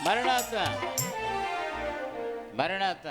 మరణాత మరణాత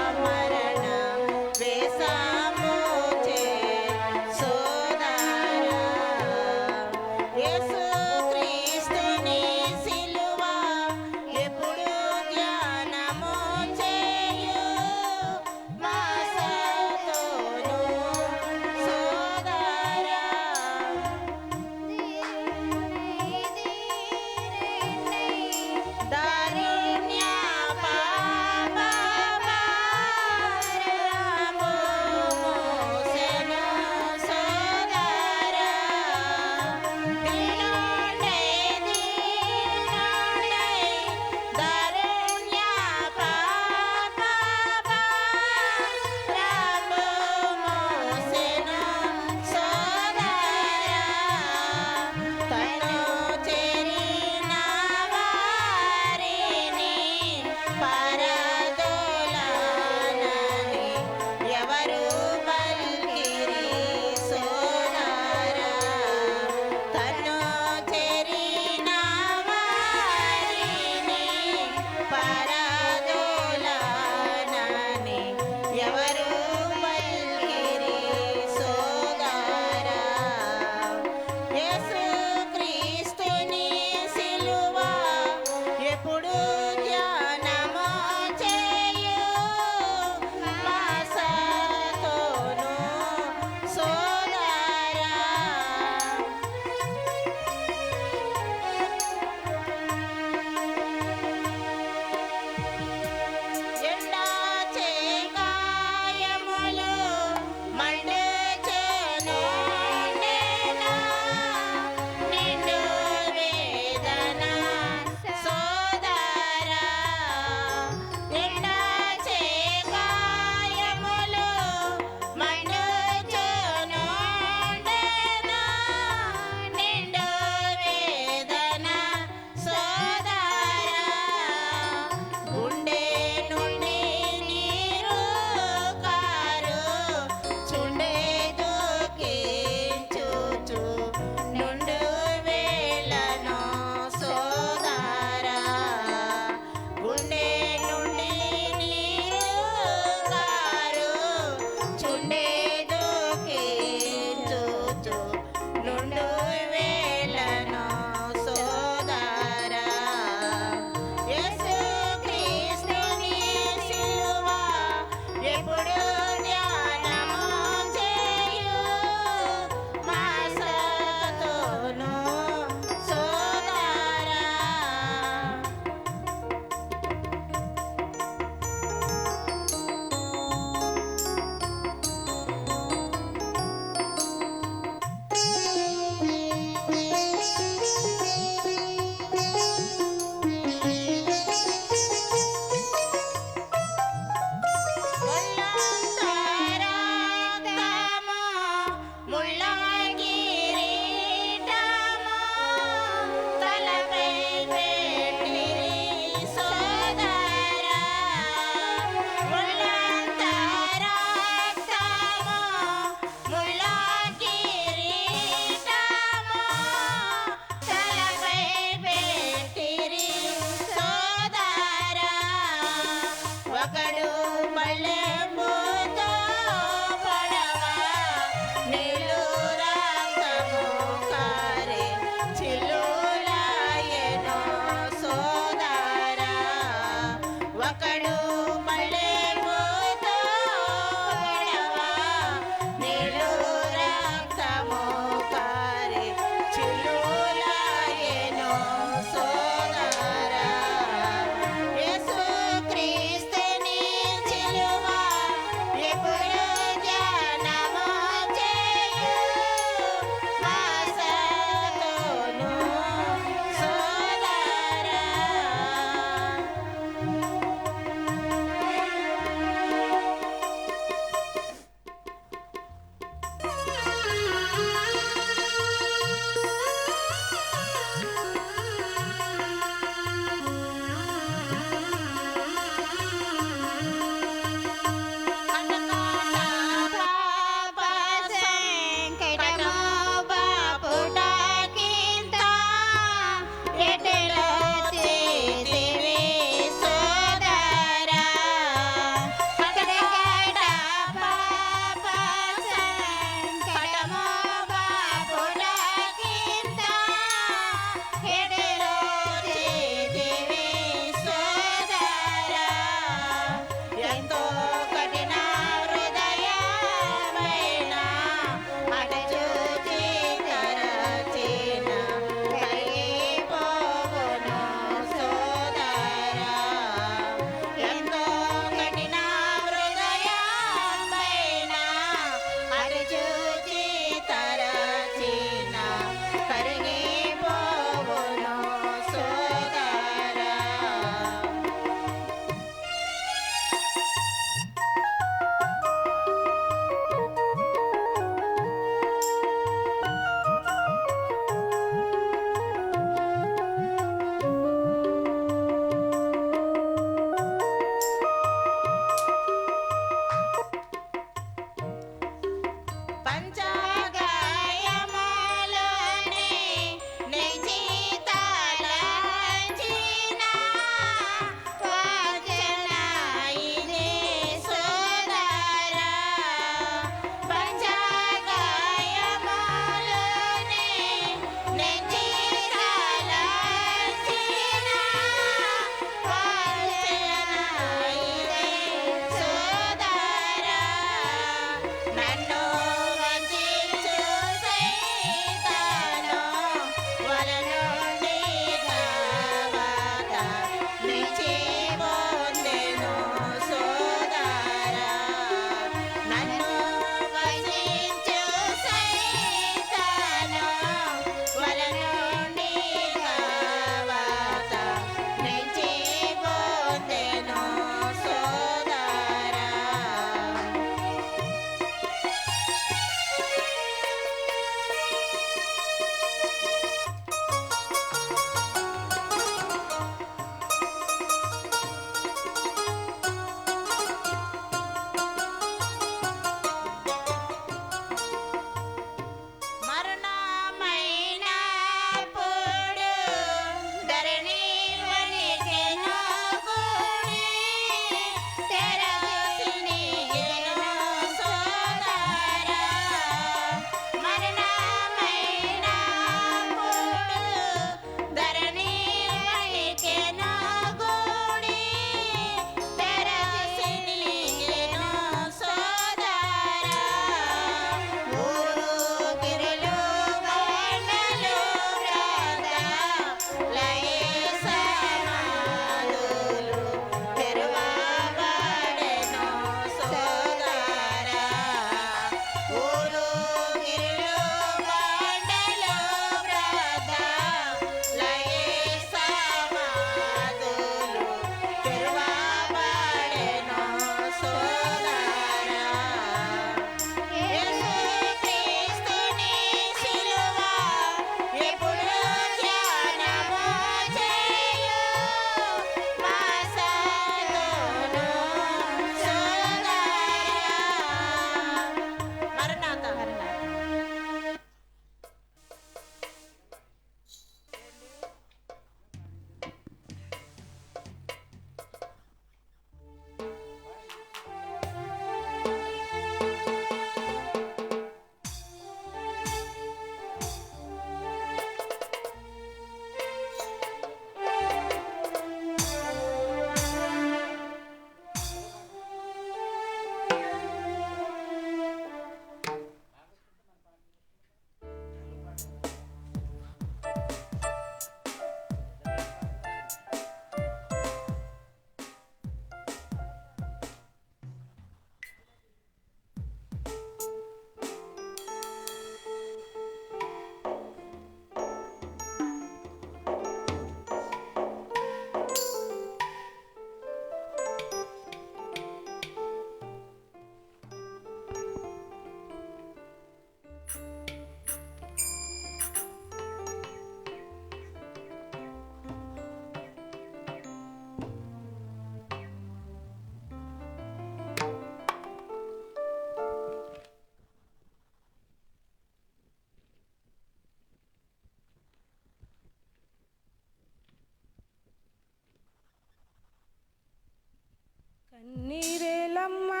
కన్నీరేలమ్మా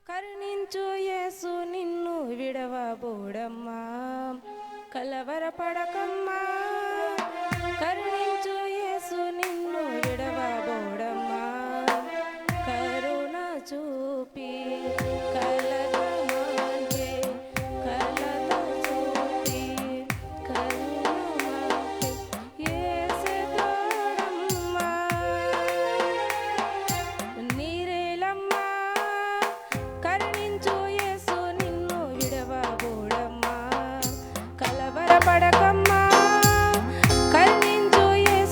కరుణించు యేసు నిన్ను విడవబోడమ్మా, కలవరపడకమ్మా కరుణించు యేసు నిన్ను విడవబోడమ్మా, కరుణ చూపి కలగమంటే కలత చూపి కరుణమంటే యేసే తోడమ్మా. నీరేలమ్మా కరుణించు యేసు నిన్ను విడవబోడమ్మా, కలవరపడకమ్మా కరుణించు యేసు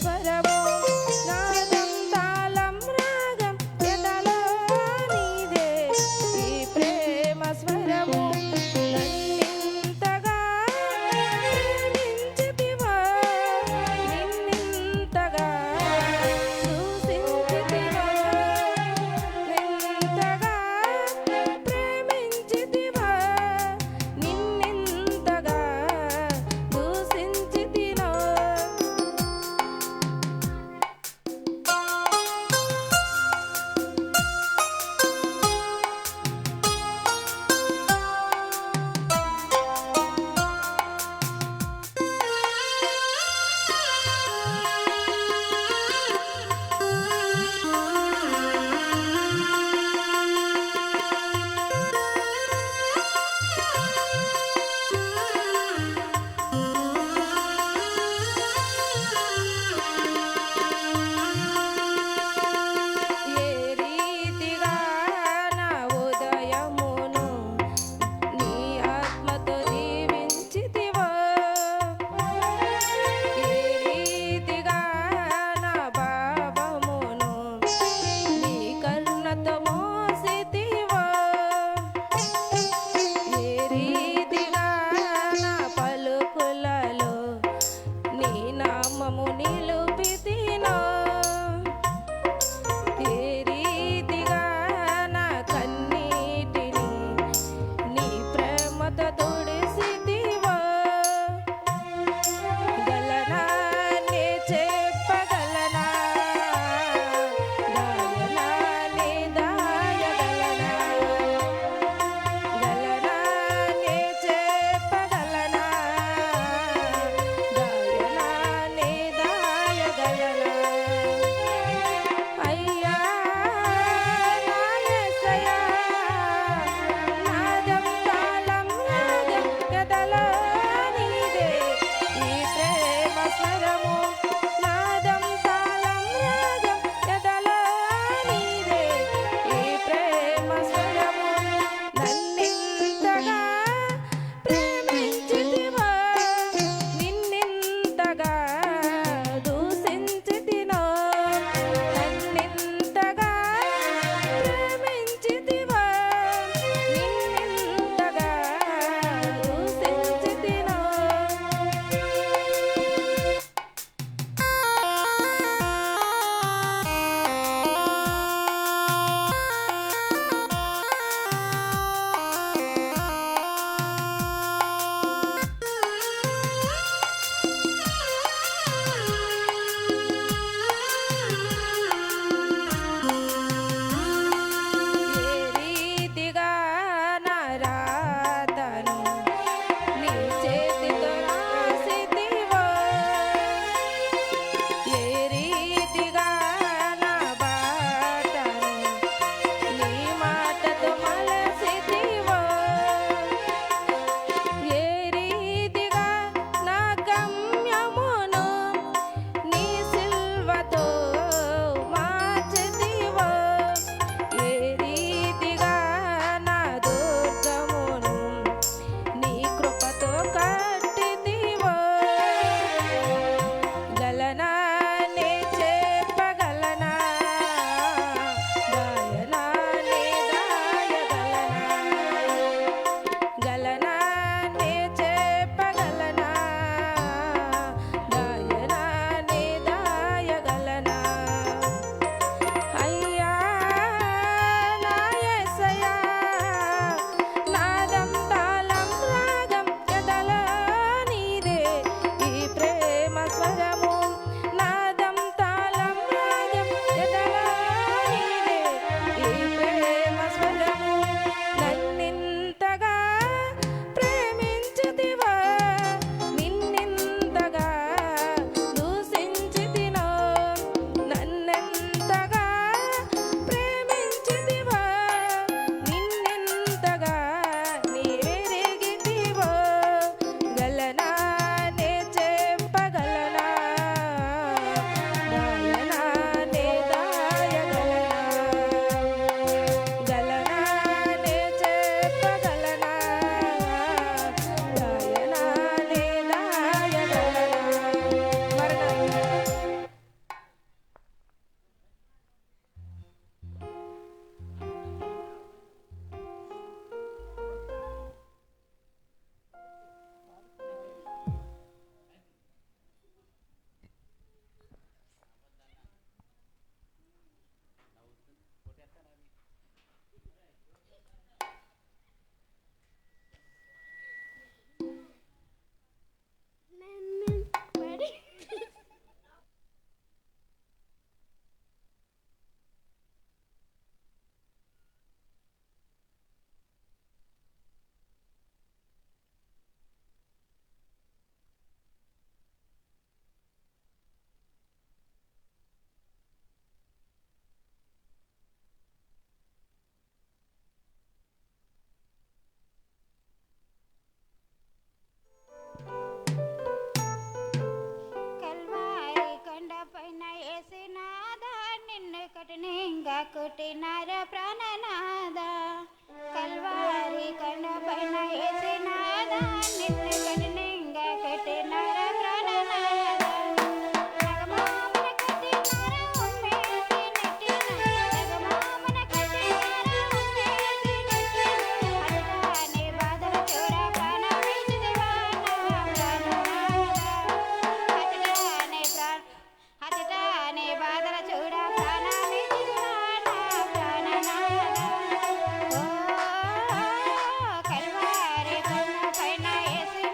స్వరము నాదం తాళం రాగం ఎదలో నీదే ఈ ప్రేమ స్వరము నన్నింతగా ప్రేమించితివా నిన్నింతగా దూషించితివా నిన్నింతగా ప్రేమించితివా నిన్నింతగా దూషించితినో కుట్టినార ప్రాణనాద కల్వారి కొండ పైన వేసినాద నిన్ను కఠినంగ కుట్టినార ప్రాణనాద నగమామన కట్టినార ఉమ్మేసి నెట్టిన నగమామన కట్టినార ఉమ్మేసి నెట్టిన హతటాని బాధల చూడ ప్రాణమిచ్చి దివానా ప్రాణనాద హతటాని బాధల చూడ ప్రాణమిచ్చి దివానా ప్రాణనాద ఓ కల్వారి కొండ పైన వేసి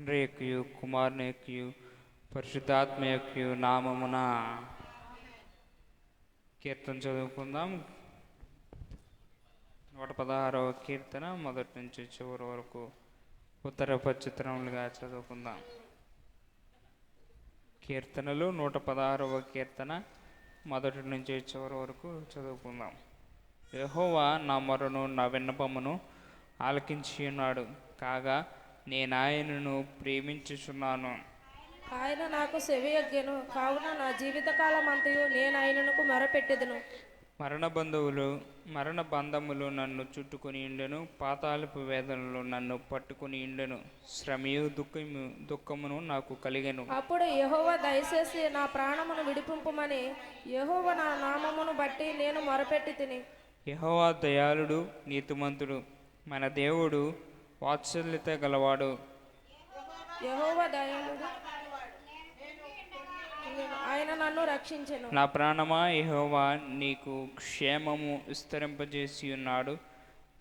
తండ్రి యొక్కయు కుమారుని యొక్కయు పరిశుద్ధాత్మ యొక్కయు నామమున. కీర్తన చదువుకుందాం. 116వ కీర్తన మొదటి నుంచి చివరి వరకు ఉత్తర పశ్చిత్రములుగా చదువుకుందాం. కీర్తనలు 116వ కీర్తన మొదటి నుంచి చివరి వరకు చదువుకుందాం. యెహోవా నా మొరను నా విన్నపమును ఆలకించి ఉన్నాడు, కాగా నేను ఆయనను ప్రేమించుచున్నాను. ఆయన నాకు సెవియొగ్గెను, కావున నా జీవితకాలం అంతయు నేను ఆయనకు మొరపెట్టెదను. మరణ బంధములు నన్ను చుట్టుకొని ఉండెను, పాతాళపు వేదనలు నన్ను పట్టుకొని ఉండెను, శ్రమయు దుఃఖమును నాకు కలిగెను. అప్పుడు యెహోవా దయచేసి నా ప్రాణమును విడిపింపుమని యెహోవా నా నామమును బట్టి నేను మొరపెట్టి తిని. యెహోవా దయాళుడు నీతిమంతుడు, మన దేవుడు వాత్సల్యత గలవాడు. యెహోవా దయాళుడు, ఆయన నన్ను రక్షించెను. నా ప్రాణమా, యెహోవా నీకు క్షేమము విస్తరింపజేసి ఉన్నాడు,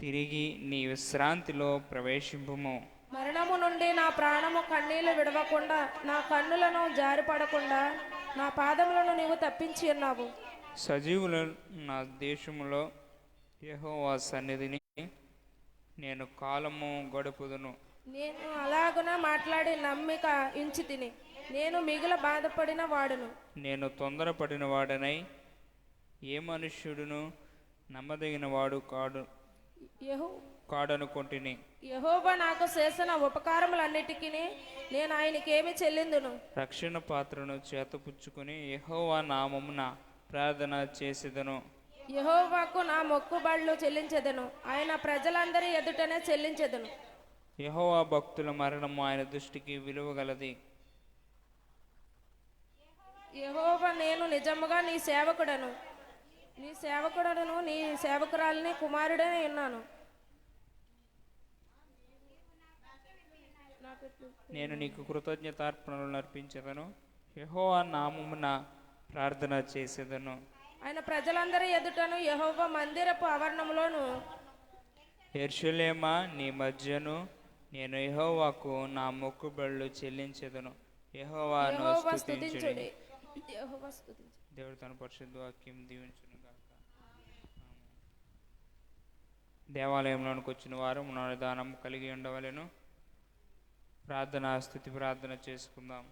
తిరిగి నీ విశ్రాంతిలో ప్రవేశింపుము. మరణము నుండి నా ప్రాణము కన్నీళ్లు విడవకుండా, నా కన్నులను జారిపడకుండా నా పాదములను నీవు తప్పించి ఉన్నావు. సజీవుల నా దేశములో యెహోవా సన్నిధిని నేను కాలము గడుపుదును. నేను అలాగున మాట్లాడి నమ్మిక ఇంచి తిని, నేను మిగిల బాధపడిన వాడును. నేను తొందరపడిన వాడనై ఏ మనుష్యుడును నమ్మదగిన వాడు కాడనుకొంటిని. యెహోవా నాకు చేసిన ఉపకారములన్నిటికీ నేను ఆయనకేమి చెల్లిందును. రక్షణ పాత్రను చేతపుచ్చుకుని యెహోవా నామమున ప్రార్థన చేసేదను. యెహోవాకు నా మొక్కుబడులు చెల్లించెదను, ఆయన ప్రజలందరి ఎదుటనే చెల్లించెదను. యెహోవా భక్తుల మరణము ఆయన దృష్టికి విలువగలది. యెహోవా నేను నిజముగా నీ సేవకుడను, నీ సేవకురాలిని కుమారుడనే ఉన్నాను. నేను నీకు కృతజ్ఞతార్పణలు అర్పించెదను, యెహోవా నామమున ప్రార్థన చేసేదను. ఆయన ప్రజలందరి ఎదుటను యెహోవా మందిరపు ఆవరణములోను. యెరూషలేమా నీ మధ్యను నేను యెహోవాకు నా మొక్కుబడులు చెల్లించెదను. యెహోవాను స్తుతించుడి. దేవుడు తన పరిశుద్ధ వాక్యం దీవించును గాక. దేవాలయంలోనికి వచ్చిన వారు మనోనిదానం కలిగి ఉండవలెను. స్థుతి ప్రార్థన చేసుకుందాం.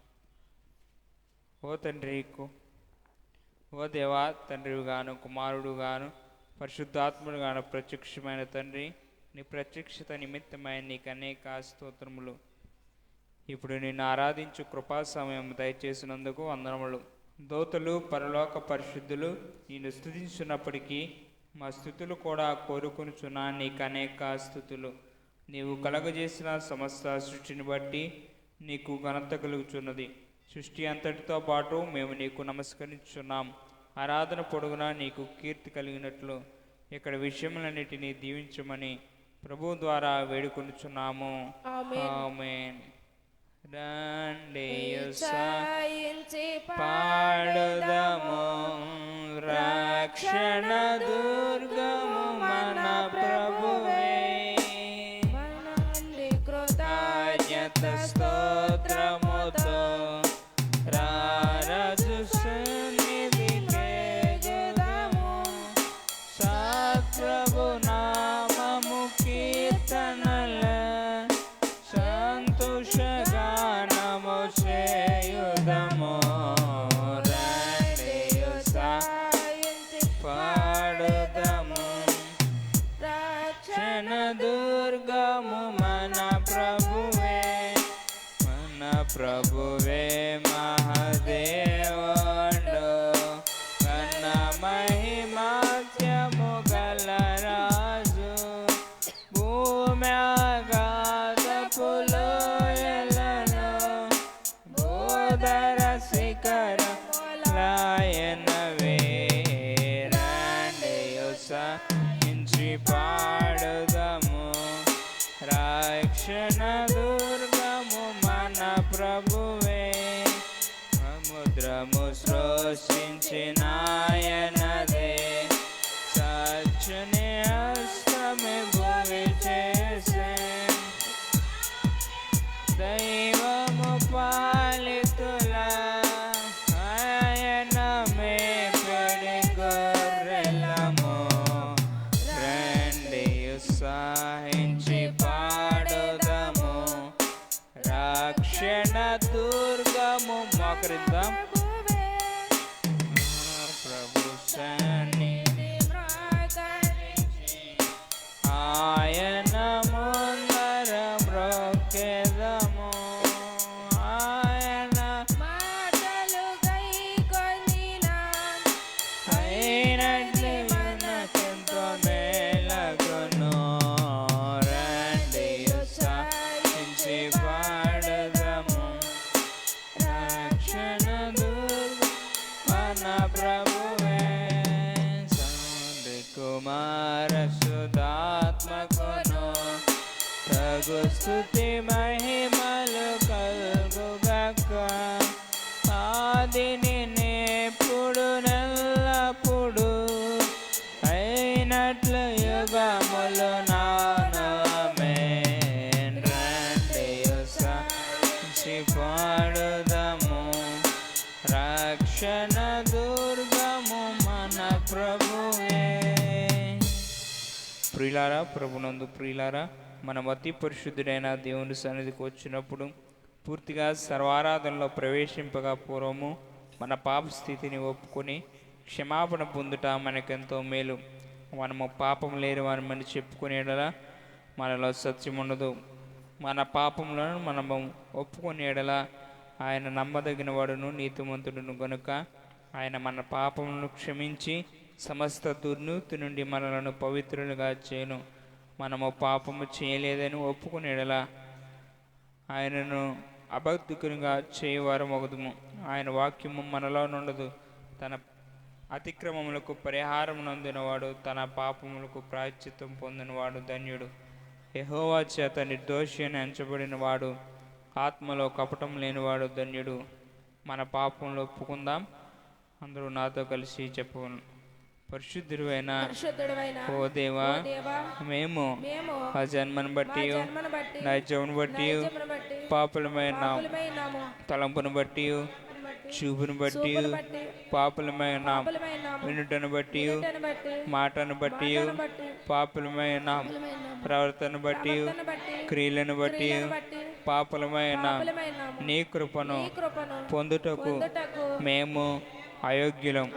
ఓ దేవా, తండ్రివి గాను కుమారుడు గాను పరిశుద్ధాత్ముడు గాను ప్రత్యక్షమైన తండ్రి, నీ ప్రత్యక్షత నిమిత్తమైన నీకు అనేక స్తోత్రములు. ఇప్పుడు నిన్ను ఆరాధించు కృపా సమయం దయచేసినందుకు వందనములు. దూతలు పరలోక పరిశుద్ధులు నిన్ను స్తుతించున్నప్పటికీ మా స్థుతులు కూడా కోరుకొనుచున్నా నీకు అనేక స్థుతులు. నీవు కలగజేసిన సమస్త సృష్టిని బట్టి నీకు ఘనత కలుగుచున్నది. సృష్టి అంతటితో పాటు మేము నీకు నమస్కరించున్నాం. ఆరాధన పొడుగునా నీకు కీర్తి కలిగినట్లు ఇక్కడ విషయములన్నిటినీ దీవించమని ప్రభు ద్వారా వేడుకొనుచున్నాము. ఆమేన్. రండి పాడుదము, రక్షణ దుర్గము మన ప్రభువే. కృతజ్ఞత స్తోత్రముతో రారాజు సన్నిధికి గెదము. సత్ప్రభు నామము కీర్తనల సంతోషగానము చేయుదము. రండియు పాడుదము, రక్షణ దుర్గము మన ప్రభువే. మన ప్రభువే మహాదేవుడు, కన్న మహిమాత్యము గల రాజు. భూమి ఆగాధపు లోయలను భూధర శిఖరములాయనవే. రండియు సహించి పాడుదము, రక్షణ దుర్గము మన ప్రభువే. సముద్రము సృష్టించినాయనదే, సత్యుని హస్తమే భూమి చేసే. దైవ పాడిద్దాం. ప్రభు సన్నిధి ఆయన ముందర మ్రొక్కెదము. ఆయన మాటలు గైకొనిన అయినట్లు మనకెంతో మేలగును. రండి ఉత్సాహించి పాడదము. రక్షణ దుర్గము మన ప్రభువే. తండ్రి కుమార సుధాత్మకును తగు స్తుతి మహిమలు కలుగుగాక. ఆదిని నేప్పుడు నెల్లప్పుడు అయినట్లు యుగములు నానమేన్. రండి ఉత్సాహించి పాడుదము. రక్షణ దుర్గము మన ప్రభువే. ప్రియులారా, ప్రభునందు ప్రియులారా, మనం అతి పరిశుద్ధుడైన దేవుని సన్నిధికి వచ్చినప్పుడు పూర్తిగా సర్వారాధనలో ప్రవేశింపగా పూర్వము మన పాప స్థితిని ఒప్పుకొని క్షమాపణ పొందుట మనకెంతో మేలు. మనము పాపం లేని వారమని చెప్పుకునేడలా మనలో సత్యం ఉండదు. మన పాపములను మనము ఒప్పుకునేడలా ఆయన నమ్మదగిన వాడును నీతిమంతుడును గనుక ఆయన మన పాపములను క్షమించి సమస్త దుర్నీతి నుండి మనలను పవిత్రులుగా చేయను. మనము పాపము చేయలేదని ఒప్పుకునేడలా ఆయనను అబద్ధికునిగా చేయవారు మొగదుము. ఆయన వాక్యము మనలో నుండదు. తన అతిక్రమములకు పరిహారం నందినవాడు, తన పాపములకు ప్రాయశ్చిత్తం పొందినవాడు ధన్యుడు. యెహోవా చేత నిర్దోషి అని ఎంచబడిన వాడు, ఆత్మలో కపటం లేనివాడు ధన్యుడు. మన పాపంలో ఒప్పుకుందాం. అందరూ నాతో కలిసి చెప్పవను. పరిశుద్ధుడైన ఓ దేవా, మేము ఆ జన్మను బట్టి నైజమును బట్టి పాపులమైన తలంపును బట్టి చూపును బట్టి పాపులమైన వినుటను బట్టి మాటను బట్టి పాపులమైన ప్రవర్తన బట్టి క్రియలను బట్టి పాపులమైన నీ కృపను పొందుటకు మేము అయోగ్యులం.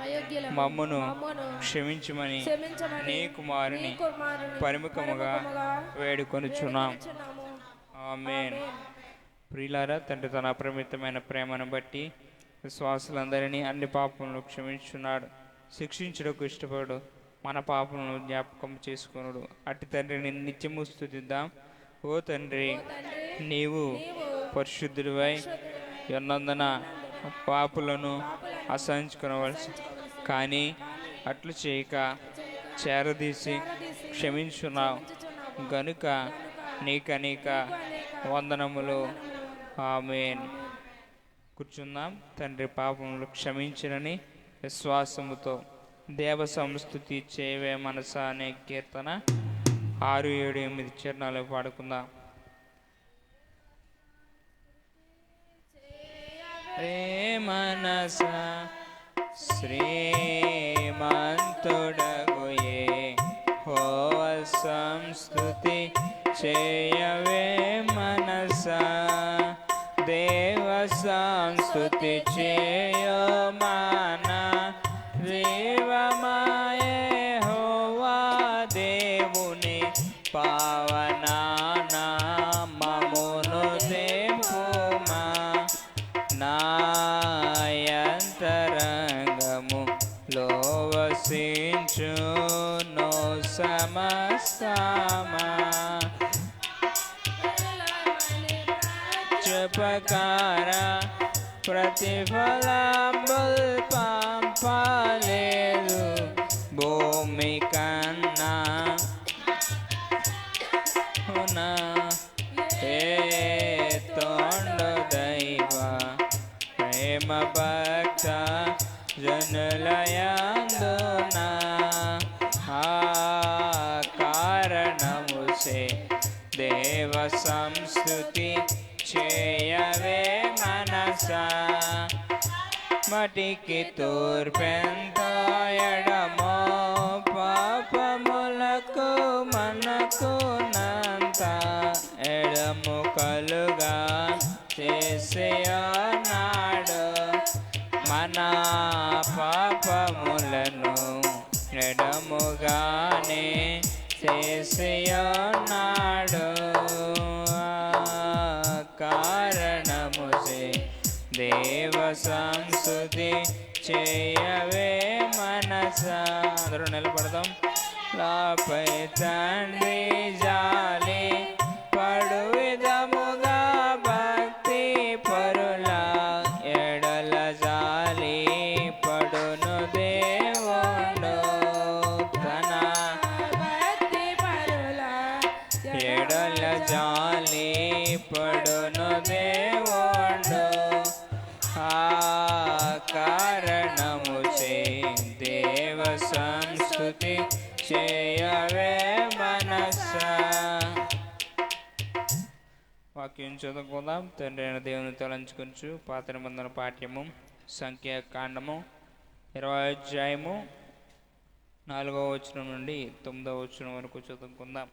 మమ్మును క్షమించమని నీ కుమారుని పరిముఖముగా వేడుకొనుచున్నాం. ఆమేన్. ప్రియులారా, తండ్రి తన అపరిమితమైన ప్రేమను బట్టి విశ్వాసులందరినీ అన్ని పాపములను క్షమించున్నాడు. శిక్షించుటకు ఇష్టపడు, మన పాపములను జ్ఞాపకం చేసుకొనుడు. అట్టి తండ్రిని నిత్యము స్తుతిద్దాం. ఓ తండ్రి, నీవు పరిశుద్ధుడివై ఉన్నందున పాపులను అసహించుకొనవలసి, కానీ అట్లు చేయక చేరదీసి క్షమించున్నావు గనుక నీకనేక వందనములు. ఆమేన్. కూర్చుందాం. తండ్రి పాపములు క్షమించినని విశ్వాసముతో దేవ సంస్తుతి చేయవే మనస అనే కీర్తన 6, 7, 8 చరణాలు పాడుకుందాం. మనస శ్రీమంతుడగు యెహోవా సంస్తుతి చేయవే మనస. దేవ సంస్తుతి చేయో మన జీవమాయే యెహోవా దేవుని పావన నామమును దేపుమా. నాయంతరంగము లోవసించును సమస్తమా. చుపకార ప్రతిఫలంబుల్ పంపలేదు భూమి కన్నా. ఏ తోండు దైవ ప్రేమ భక్త జనులయందున ఆ కారణముసే దేవ సంస్తుతి చేయవే మనస. మటికి తూర్పెంత ఎడమో పాపములకు మనకు నంత ఎడము కలుగా చేసేయనాడు. చేసియున్నాడు. కారణముచే దేవ సంస్తుతి చేయవే మనసా. అందరూ నిలబడదాం. లాపై తండ్రి జాలి పడు విధముగా భక్తి పరుల ఎడల జాలి పడును దేవుడు. తన భక్తి పరుల ఎడల జాలి పడును దేవుడు. ఆ కారణము చే దేవ సంస్తుతి చేయవే మనసా. వాక్యం చదువుకుందాం. తండ్రి అయిన దేవుని తలంచుకొంచు పాత నిబంధన పాఠ్యము సంఖ్యాకాండము 20వ అధ్యాయము 4వ వచనం నుండి 9వ వచనం వరకు చదువుకుందాం.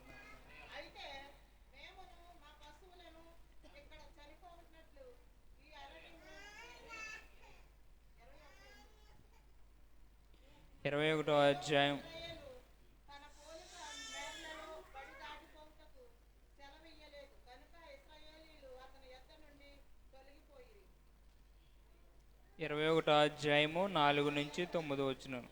21వ అధ్యాయం 21వ అధ్యాయము 4 నుంచి 9 వచనం.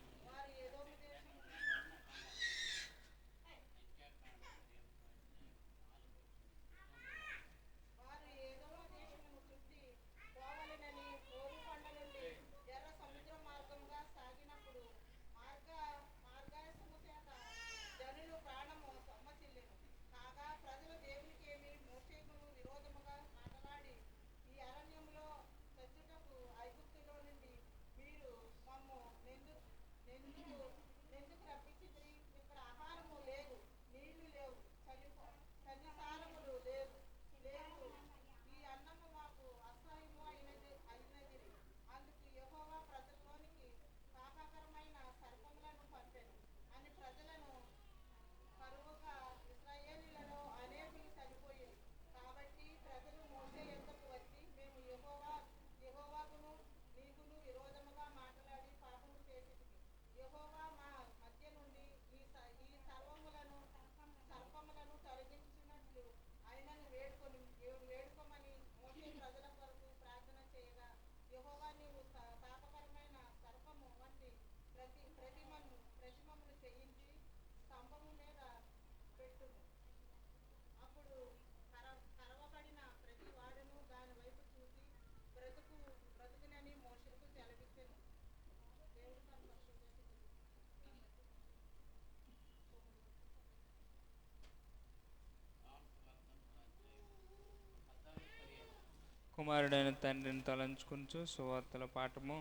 కుమారుడైన తండ్రిని తలంచుకుంటూ సువార్తల పాఠము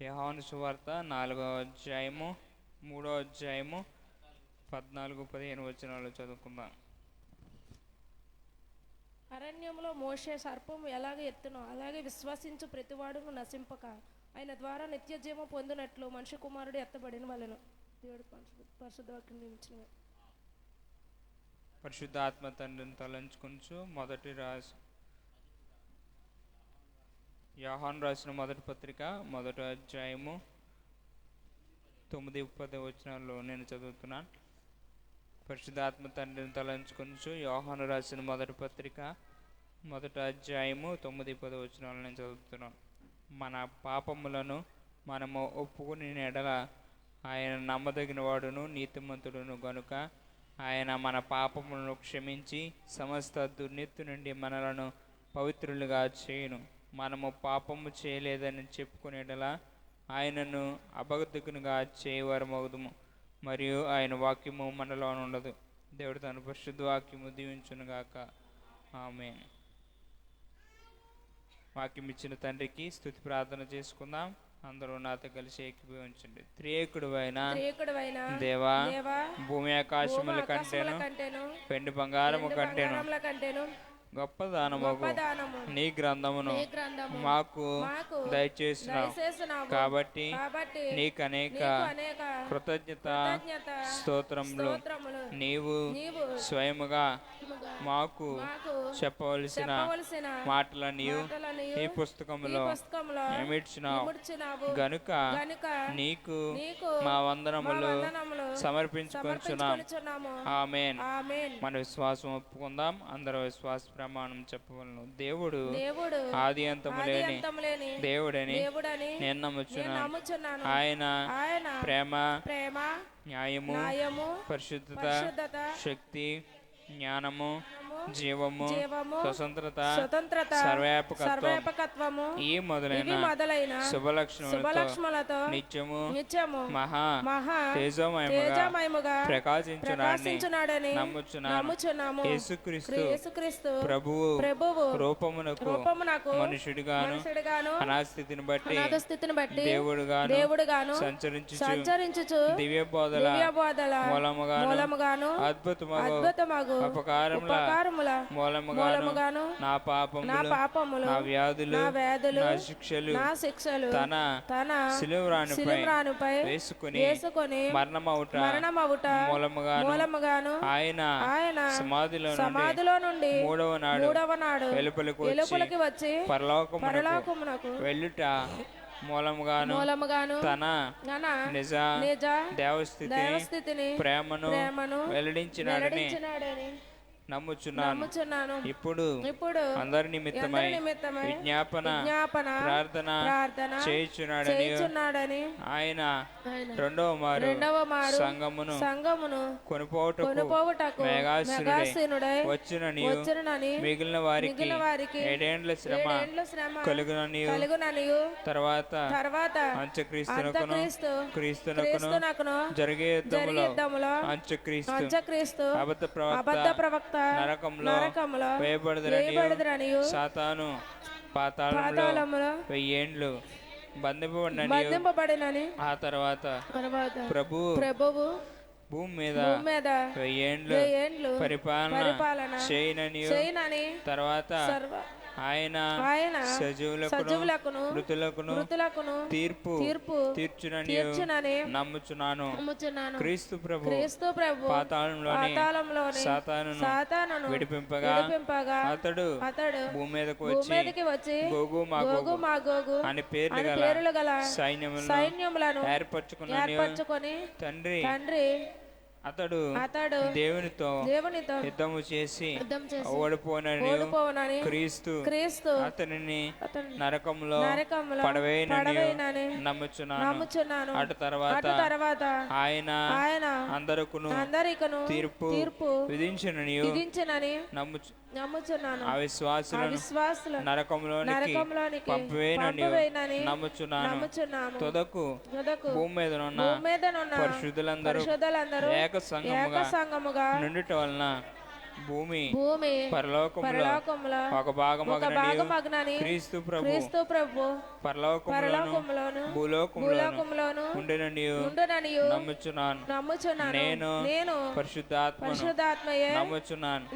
యోహాను సువార్త 4వ అధ్యాయము 3వ అధ్యాయము 14-15 వచనాలు చదువుకుందాం. అరణ్యంలో మోషే సర్పము ఎలాగ ఎత్తునో అలాగే విశ్వసించు ప్రతివాడును నశింపక ఆయన ద్వారా నిత్య జీవం పొందినట్లు మనిషి కుమారుడు ఎత్తబడిన వలెను. దేవుడు పరిశుద్ధ వాక్యం నియమించిన పరిశుద్ధాత్మ తండ్రిని తలంచుకుంటూ యోహాను రాసిన మొదటి పత్రిక 1వ అధ్యాయము 9-10 వచనాల్లో నేను చదువుతున్నాను. పరిశుద్ధాత్మ తండ్రిని తలంచుకుంటూ యోహాను రాసిన మొదటి పత్రిక 1వ అధ్యాయము 9-10 వచనాలు నేను చదువుతున్నాను. మన పాపములను మనము ఒప్పుకుని ఎడల ఆయన నమ్మదగిన వాడును నీతిమంతుడును గనుక ఆయన మన పాపములను క్షమించి సమస్త దుర్నీతి నుండి మనలను పవిత్రులుగా చేయును. మనము పాపము చేయలేదని చెప్పుకునేటలా ఆయనను అబద్ధకునిగా చేయవారమగుదుము మరియు ఆయన వాక్యము మనలో ఉండదు. దేవుడు తన పరిశుద్ధ వాక్యము దీవించునుగాక. ఆమేన్. వాక్యం ఇచ్చిన తండ్రికి స్తుతి ప్రార్థన చేసుకుందాం. అందరూ నాతో కలిసి ఏకీభవించండి. త్రియేకుడువైన దేవా, భూమి ఆకాశముల కంటేను పెండి బంగారము కంటేను గొప్ప దానమగు దానము నీ గ్రంథమును నీ గ్రంథము మాకు మాకు దయచేసినావు దయచేసినావు. కాబట్టి కాబట్టి నీకు అనేక అనేక కృతజ్ఞత కృతజ్ఞత స్తోత్రములు. స్తోత్రములు. నీవు నీవు స్వయముగా మాకు మాకు చెప్పవలసిన చెప్పవలసిన మాటలని మాటలనియు ఈ పుస్తకములో పుస్తకంలో ఇమిడ్చినావు ఇముడ్చినావు. గనుక గనుక నీకు నీకు మా వందనములు వందనములు సమర్పించుకొంచున్నాం. సమర్పించుకొనుచున్నాము. ఆమేన్. ఆమేన్. మన విశ్వాసం ఒప్పుకుందాం. అందరూ విశ్వాస ప్రమాణం చెప్పవలను. దేవుడు దేవుడు ఆది అంతము లేని అంతములేని దేవుడని దేవుడని నేను నేను నమ్ముచున్నాను. నమ్ముచున్నాను. ఆయన ఆయన ప్రేమ, ప్రేమ, న్యాయము, న్యాయము, పరిశుద్ధత, పరిశుద్ధత, శక్తి, జ్ఞానము, జీవము, జీవము, స్వతంత్రత, స్వతంత్రత, సర్వవ్యాపకత్వం, సర్వవ్యాపకత్వము ఈ మొదలైన మొదలైన శుభలక్షణములతో శుభలక్ష్మలతో నిత్యము నిత్యము మహా మహా తేజోమయముగా తేజమయముగా ప్రకాశించున్నాడని ప్రకాశించున్నాడని నమ్ముచున్నాము. యేసుక్రీస్తు యేసుక్రీస్తు ప్రభువు ప్రభువు రూపమునకు రూపమునకు మనుషుడిగాను మనుషుడిగాను అనాస్థితిని బట్టి అనాథ స్థితిని బట్టి దేవుడుగాను సంచరించుచు దివ్య బోధల దివ్యబోధల మూలముగాను అద్భుతమగు ఉపకారముల మూలముగాను నా పాపములు నా వ్యాధులు నా శిక్షలు నా శిక్షలు తన శిలువరానుపై వేసుకుని మరణమవుట మూలముగాను ఆయన సమాధిలో నుండి మూడవ నాడు వెలుపలికి వచ్చి పరలోకమునకు వెళ్ళుట మూలముగాను తన నిజ దేవస్థితిని ప్రేమను వెల్లడించినాడని నమ్ముచున్నాను. ఇప్పుడు అందరి నిమిత్తమై విజ్ఞాపన ప్రార్థన చేయుచున్నాడని ఆయన రెండవ మారు సంగమును కొనుపోవుటకు మేఘాసీనుడై వచ్చునని మిగిలిన వారికి 7 ఏండ్ల శ్రమ కలుగుననియు తర్వాత క్రీస్తునకును జరిగే యుద్ధములో అంత్యక్రీస్తు అబద్ధ ప్రవక్త నరకములో వేయబడుదురనియు సాతాను పాతాళములో 1000 ఏండ్లు బంధింపబడినని ఆ తర్వాత ప్రభువు భూమి మీద 1000 ఏండ్లు పరిపాలన చేయనని తర్వాత ఆయన సజీవులకును మృతులకును తీర్పు తీర్చునని నమ్ముచున్నాను. క్రీస్తు ప్రభు పాతాళంలోని సాతానును విడిపింపగా అతడు భూమి మీదకి వచ్చి గోగు మాగోగు అని పేర్లు గల సైన్యములను ఏర్పరచుకుని తండ్రి అతడు దేవునితో యుద్ధము చేసి ఓడిపోనని క్రీస్తు అతనిని నరకంలో పడవేయనని నమ్ముచున్నాను. అటు తర్వాత ఆయన అందరికును తీర్పు విధించినని నమ్ముచున్నాను. అవిశ్వాసుల నరకంలోనికి పంపివేయనని నమ్ముచున్నాను. తుదకు భూమి మీద ఉన్న పరిశుద్ధులందరూ ఏక సంఘముగా నుండుట వలన భూమి పరలోకములో ఒక భాగమగునని క్రీస్తు ప్రభు పరలోకములోను భూలోకములోను ఉండుననియు నమ్ముచున్నాను. నేను పరిశుద్ధాత్మయే నమ్ముచున్నాను.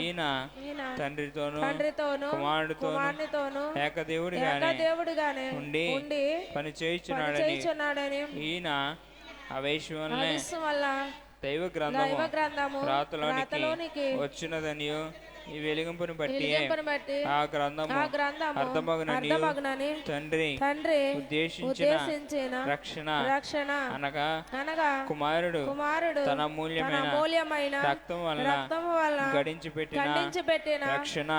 ఈయన తండ్రితోను కుమారుడితోను ఏకదేవుడిగానే ఉండి పని చేయుచున్నాడని ఈయన ఆవేశం వల్ల దైవ గ్రంథము రాతలోనికి వచ్చినదనియు ఈ వెలిగింపుని బట్టి ఆ గ్రంథము అర్థమగునని తండ్రి ఉద్దేశించిన రక్షణ అనగా కుమారుడు తన మూల్యమైన రక్తం వలన గడించి పెట్టిన రక్షణ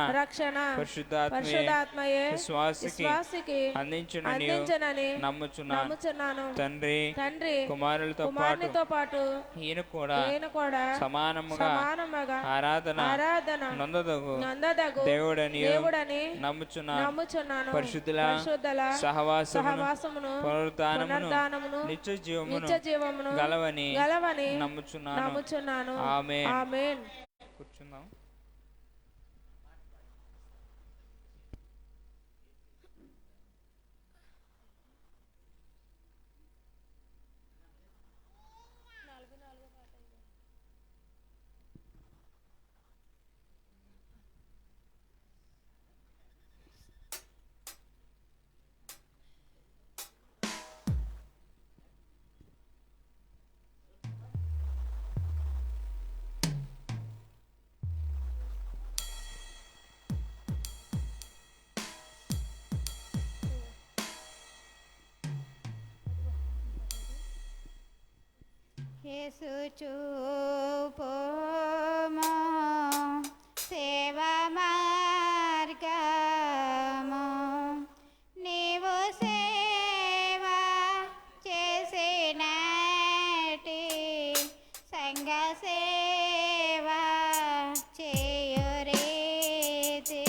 పరిశుద్ధాత్మయే విశ్వాసికి అందించునని నమ్ముచున్నాను. తండ్రి కుమారులతో పాటు ఈయన కూడా సమానముగా ఆరాధన నందదగు దేవుడని నమ్ముచున్నాను. పరిశుద్ధుల సహవాసమును పునరుద్ధానమును నిత్య జీవమును గలవని నమ్ముచున్నాను. ఆమేన్. కూర్చుందాం. యేసు చూపుము సేవ మార్గము నీవు సేవ చేసినటి సంఘ సేవ చేయు రీతి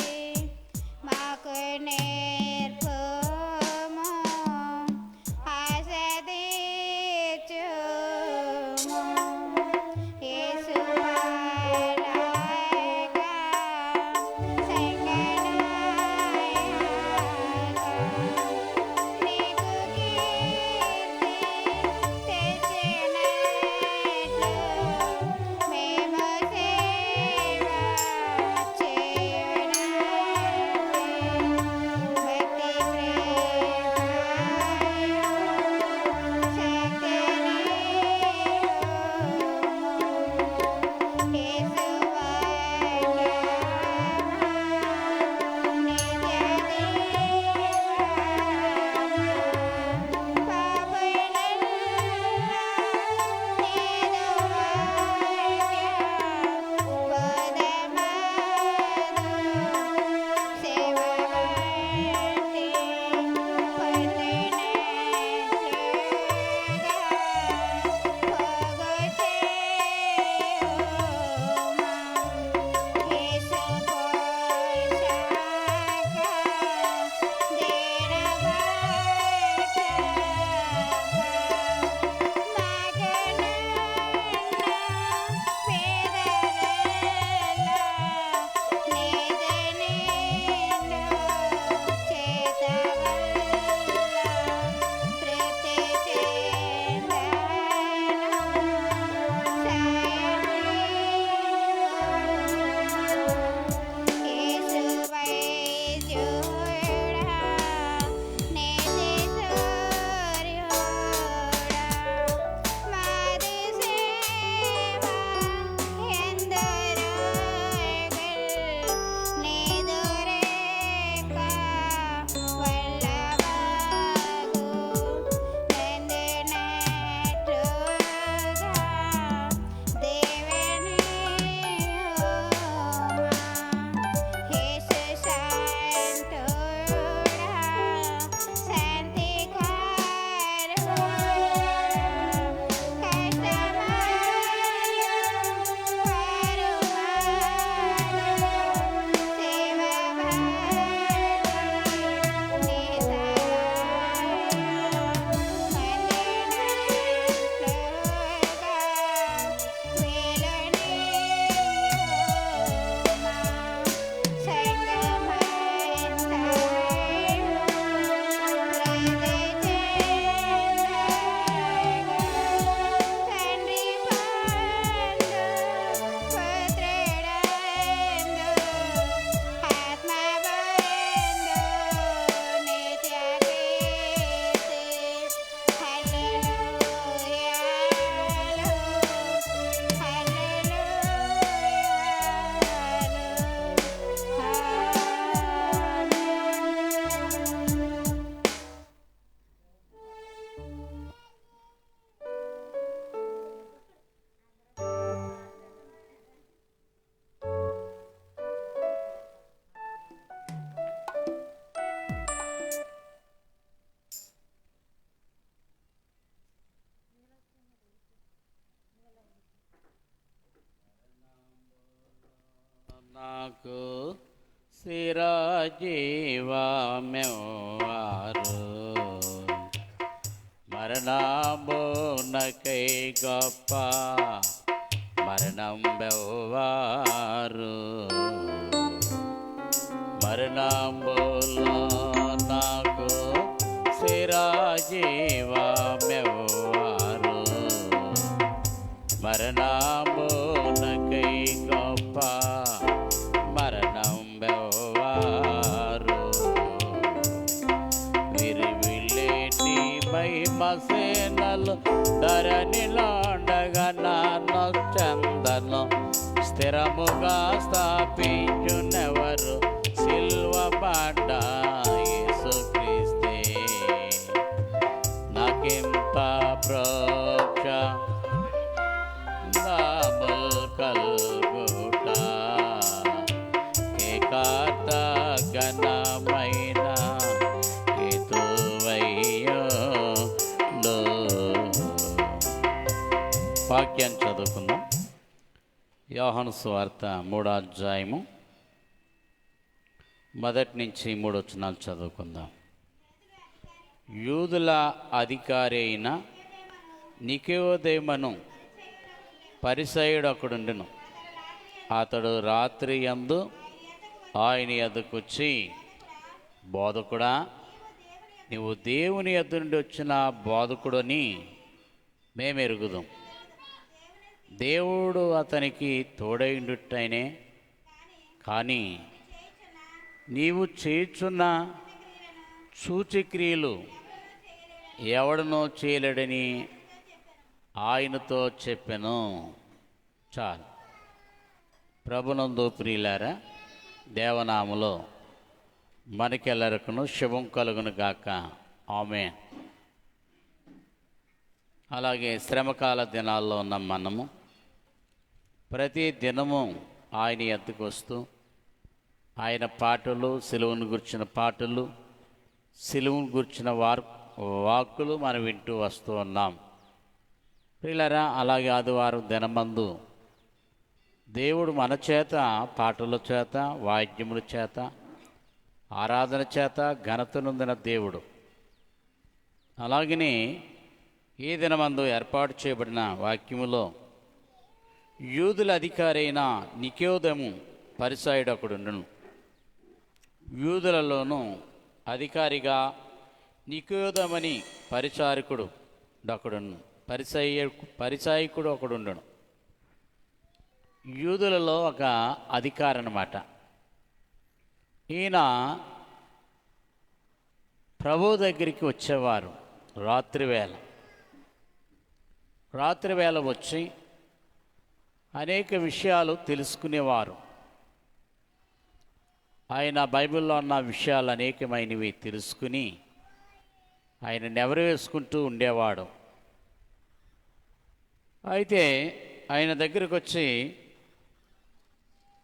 మాకు నేర్పుము ఆశదీర్చుము యేసు వారగా సంగనాయక నీకు కీర్తి తెచ్చినట్లు మేము సేవ చేయునట్లు భక్తి నాకు సిరాజీవమెవారు మరణమునకై గొప్ప మరణం బెవ్వారు మరణములో నాకు సిరాజీవమెవారు మరణమునకై గొప్ప మరణం బెవ్వారు విరివిలేటి మహిమసేనలు ధరణిలోండగా నాను చందను స్థిరముగా స్థాపించునెవరు సిల్వ బాట యేసుక్రీస్తే నాకింత ప్రోక్ష యోహాను సువార్త 3వ అధ్యాయము 1 నుంచి 3 వచనాలు చదువుకుందాం. యూదుల అధికారి అయిన నికోదేమను పరిసయ్యుడు ఒకడుండెను. అతడు రాత్రి యందు ఆయన యొద్దకొచ్చి, బోధకుడా, నీవు దేవుని యొద్ద నుండి వచ్చిన బోధకుడని మేమెరుగుదాం. దేవుడు అతనికి తోడైండుటైనే కానీ నీవు చేయుచున్న సూచక్రియలు ఎవడనో చేయలేడని ఆయనతో చెప్పెను. చాలు. ప్రభునందు ప్రియులారా, దేవనామములో మనకెల్లరకును శుభం కలుగును గాక. ఆమేన్. అలాగే శ్రమకాల దినాల్లో ఉన్న మనము ప్రతి దినము ఆయన ఎద్దుకు వస్తూ ఆయన పాటలు, సిలువను గుర్చిన పాటలు, సిలువను గుర్చిన వాక్కులు మనం వింటూ వస్తూ ఉన్నాం. ప్రియులారా, అలాగే ఆదివారం దినమందు దేవుడు మన చేత పాటల చేత, వాద్యముల చేత, ఆరాధన చేత ఘనత నొందిన దేవుడు. అలాగనే ఈ దినమందు ఏర్పాటు చేయబడిన వాక్యములో యూదుల అధికారి అయిన నికోదేము పరిసయ్యుడు ఒకడుండును. యూదులలోనూ అధికారిగా నికోదేమని పరిచారకుడు ఒకడుండును. పరిచాయకుడు ఒకడుండును. యూదులలో ఒక అధికారి అన్నమాట. ఈయన ప్రభు దగ్గరికి వచ్చేవారు. రాత్రివేళ వచ్చి అనేక విషయాలు తెలుసుకునేవారు. ఆయన బైబిల్లో ఉన్న విషయాలు అనేకమైనవి తెలుసుకుని ఆయన నెవరవేసుకుంటూ ఉండేవాడు. అయితే ఆయన దగ్గరకు వచ్చి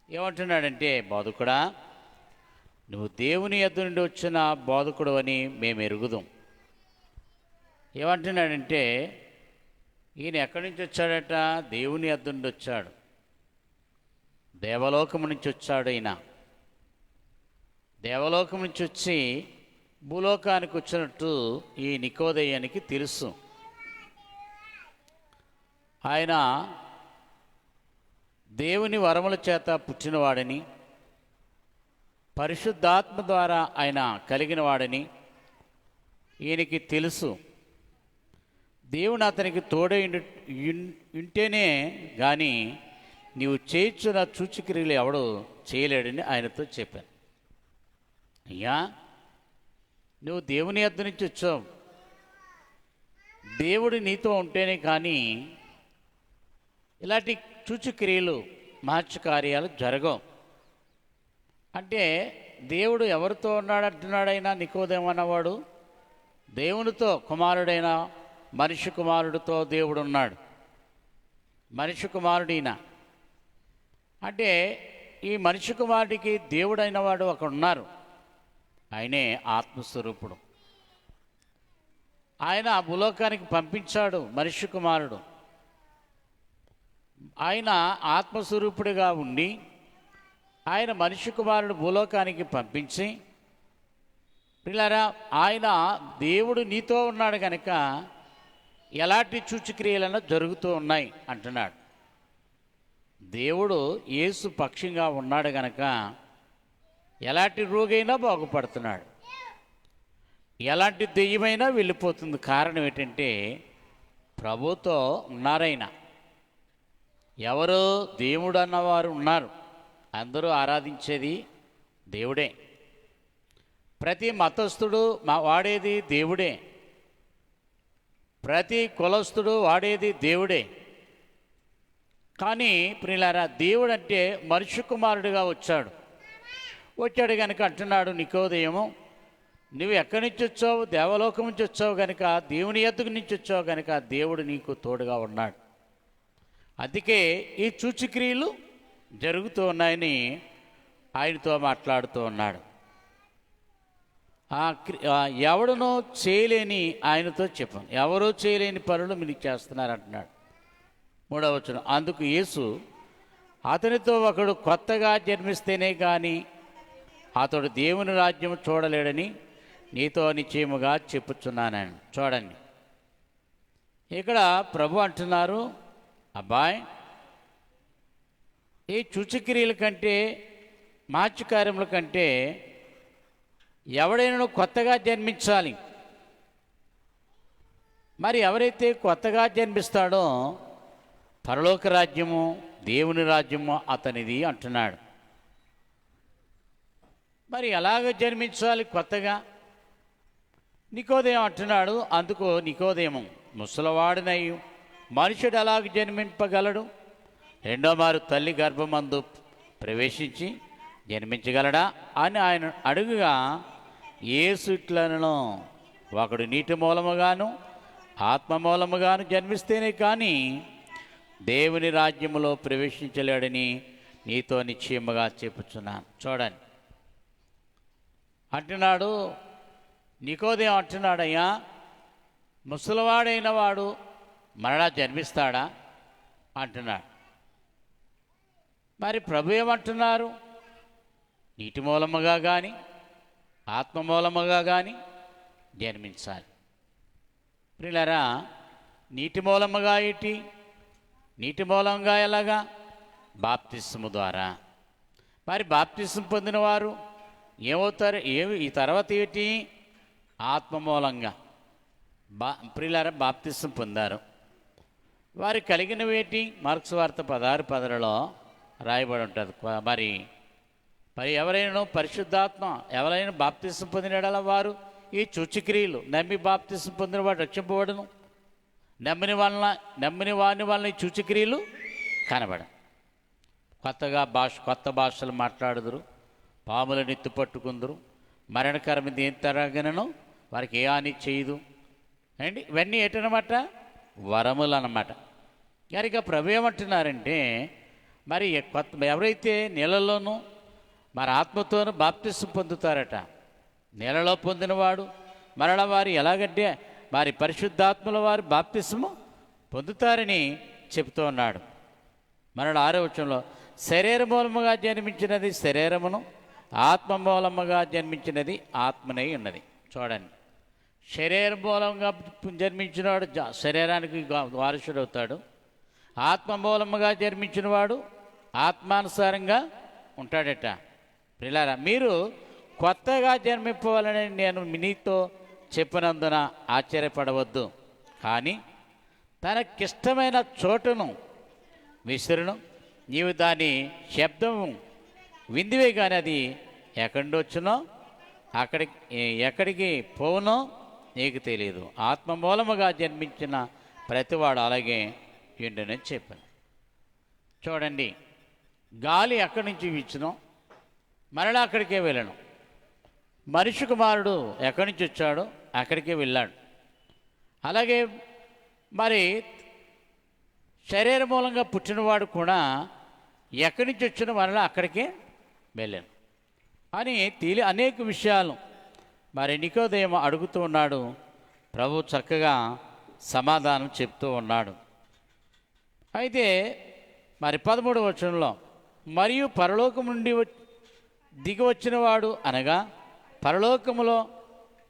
ఏమంటున్నాడంటే, బోధకుడా, నువ్వు దేవుని యొద్ద నుండి వచ్చిన బోధకుడు అని మేము ఎరుగుదాం. ఏమంటున్నాడంటే, ఈయన ఎక్కడి నుంచి వచ్చాడట? దేవుని యొద్ద నుండి వచ్చాడు. దేవలోకం నుంచి వచ్చాడు. ఈయన దేవలోకం నుంచి వచ్చి భూలోకానికి వచ్చినట్టు ఈ నికోదేయానికి తెలుసు. ఆయన దేవుని వరముల చేత పుట్టినవాడని, పరిశుద్ధాత్మ ద్వారా ఆయన కలిగిన వాడని ఈయనకి తెలుసు. దేవుని అతనికి తోడై ఉంటేనే కానీ నీవు చేయించిన సూచక్రియలు ఎవడు చేయలేడని ఆయనతో చెప్పాను. అయ్యా, నువ్వు దేవుని యొద్ద నుంచి వచ్చావు. దేవుడు నీతో ఉంటేనే కానీ ఇలాంటి సూచక్రియలు, మహత్కార్యాలు జరగవు. అంటే దేవుడు ఎవరితో ఉన్నాడంటున్నాడైనా నికోదేమన్నవాడు? దేవునితో, కుమారుడైన మనిషి కుమారుడితో దేవుడు ఉన్నాడు. మనిషి కుమారుడిన అంటే ఈ మనిషి కుమారుడికి దేవుడైన వాడు ఒకడు ఉన్నారు. ఆయనే ఆత్మస్వరూపుడు. ఆయన భూలోకానికి పంపించాడు మనిషి కుమారుడు. ఆయన ఆత్మస్వరూపుడిగా ఉండి ఆయన మనిషి కుమారుడు భూలోకానికి పంపించి, పిల్లరా, ఆయన దేవుడు నీతో ఉన్నాడు కనుక ఎలాంటి సూచక్రియలైనా జరుగుతూ ఉన్నాయి అంటున్నాడు. దేవుడు యేసు పక్షంగా ఉన్నాడు కనుక ఎలాంటి రోగైనా బాగుపడుతున్నాడు, ఎలాంటి దెయ్యమైనా వెళ్ళిపోతుంది. కారణం ఏంటంటే ప్రభుతో ఉన్నారైనా. ఎవరు? దేవుడు అన్నవారు ఉన్నారు. అందరూ ఆరాధించేది దేవుడే. ప్రతి మతస్థుడు వాడేది దేవుడే. ప్రతి కులస్థుడు వాడేది దేవుడే. కానీ ప్రియులారా, దేవుడు అంటే మనిషి కుమారుడిగా వచ్చాడు కనుక అంటున్నాడు నికోదేము, నువ్వు ఎక్కడి నుంచి వచ్చావు? దేవలోకం నుంచి వచ్చావు కనుక, దేవుని యొద్దకు నుంచి వచ్చావు కనుక దేవుడు నీకు తోడుగా ఉన్నాడు. అందుకే ఈ సూచక్రియలు జరుగుతూ ఉన్నాయని ఆయనతో మాట్లాడుతూ ఉన్నాడు. ఎవడనో చేయలేని ఆయనతో చెప్పాను. ఎవరో చేయలేని పనులు మీరు చేస్తున్నారంటున్నాడు. 3వ వచనం, అందుకు యేసు, అతనితో ఒకడు కొత్తగా జన్మిస్తేనే కానీ అతడు దేవుని రాజ్యం చూడలేడని నీతో నిశ్చయముగా చెప్పుచున్నానని. చూడండి, ఇక్కడ ప్రభు అంటున్నారు, అబ్బాయ్, ఈ సూచక్రియల కంటే మార్చకార్యముల కంటే ఎవడైనా కొత్తగా జన్మించాలి. మరి ఎవరైతే కొత్తగా జన్మిస్తాడో పరలోక రాజ్యము, దేవుని రాజ్యము అతనిది అంటున్నాడు. మరి ఎలాగ జన్మించాలి కొత్తగా? నికోదేము అంటున్నాడు. అందుకు నికోదేము, ముసలివాడినై మనుషుడు ఎలాగ జన్మింపగలడు? రెండో మారు తల్లి గర్భమందు ప్రవేశించి జన్మించగలడా అని ఆయన అడుగుగా, యేసు ఇట్లనను, ఒకడు నీటి మూలముగాను ఆత్మ మూలముగాను జన్మిస్తేనే కానీ దేవుని రాజ్యములో ప్రవేశించలేడని నీతో నిశ్చయముగా చెప్పుచున్నాను. చూడండి, అంటున్నాడు నికోదేము అంటున్నాడయ్యా, ముసలివాడైన వాడు మరలా జన్మిస్తాడా అంటున్నాడు. మరి ప్రభు ఏమంటున్నారు? నీటి మూలముగా కానీ ఆత్మ మూలముగా కానీ జన్మించాలి. ప్రియులారా, నీటి మూలముగా ఏంటి? నీటి మూలంగా ఎలాగా? బాప్తిస్ము ద్వారా. మరి బాప్తిస్ము పొందిన వారు ఏమవుతారు? ఈ తర్వాత ఏంటి? ఆత్మ మూలంగా ప్రియులారా బాప్తిస్ము పొందారు. వారు కలిగినవేటి? మార్క్స్ వార్త 16:10లో రాయబడి ఉంటుంది. మరి ఎవరైనా పరిశుద్ధాత్మ ఎవరైనా బాప్తిస్ము పొందినడలా వారు ఈ సూచక్రియలు నమ్మి బాప్తిస్ము పొందిన వాడు రక్షింపబడును. నమ్మిన వాని వలన ఈ సూచక్రియలు కనబడ. కొత్త భాషలు మాట్లాడుదురు, పాములను ఎత్తు పట్టుకుందరు, మరణకరమైనది ఏం తరగనను వారికి ఏ హాని చేయదు అండి. ఇవన్నీ ఏంటన్నమాట? వరములు అన్నమాట. కనుక ప్రభు ఏమంటున్నారంటే, మరి ఎవరైతే నీళ్ళలోనూ మరి ఆత్మతోనూ బాప్తిస్ము పొందుతారట, నీళ్ళలో పొందినవాడు మరల వారు ఎలాగంటే మరి పరిశుద్ధాత్మల వారు బాప్తిస్ము పొందుతారని చెబుతూ ఉన్నాడు. మరల 6వ వచనంలో, శరీర మూలముగా జన్మించినది శరీరమును, ఆత్మ మూలముగా జన్మించినది ఆత్మనై ఉన్నది. చూడండి, శరీర మూలంగా జన్మించినవాడు శరీరానికి వారసుడు అవుతాడు. ఆత్మ మూలముగా జన్మించినవాడు ఆత్మానుసారంగా ఉంటాడట. ప్రియులారా, మీరు కొత్తగా జన్మింపవాలని నేను నీతో చెప్పినందున ఆశ్చర్యపడవద్దు. కానీ తనకిష్టమైన చోటును విసురును, నీవు దాని శబ్దము విందివే కానీ అది ఎక్కడి వచ్చినో ఎక్కడికి పోవునో నీకు తెలియదు. ఆత్మ మూలముగా జన్మించిన ప్రతివాడు అలాగే ఉండునని చెప్పాను. చూడండి, గాలి ఎక్కడి నుంచి వీచునో మరలా అక్కడికే వెళ్ళను. మనిషి కుమారుడు ఎక్కడి నుంచి వచ్చాడో అక్కడికే వెళ్ళాడు. అలాగే మరి శరీర మూలంగా పుట్టినవాడు కూడా ఎక్కడి నుంచి వచ్చిన మరలా అక్కడికే వెళ్ళాను అని అనేక విషయాలు మరి నికోదేము అడుగుతూ ఉన్నాడు. ప్రభు చక్కగా సమాధానం చెప్తూ ఉన్నాడు. అయితే మరి 13వ వచనంలో, మరియు పరలోకం నుండి దిగి వచ్చినవాడు అనగా పరలోకములో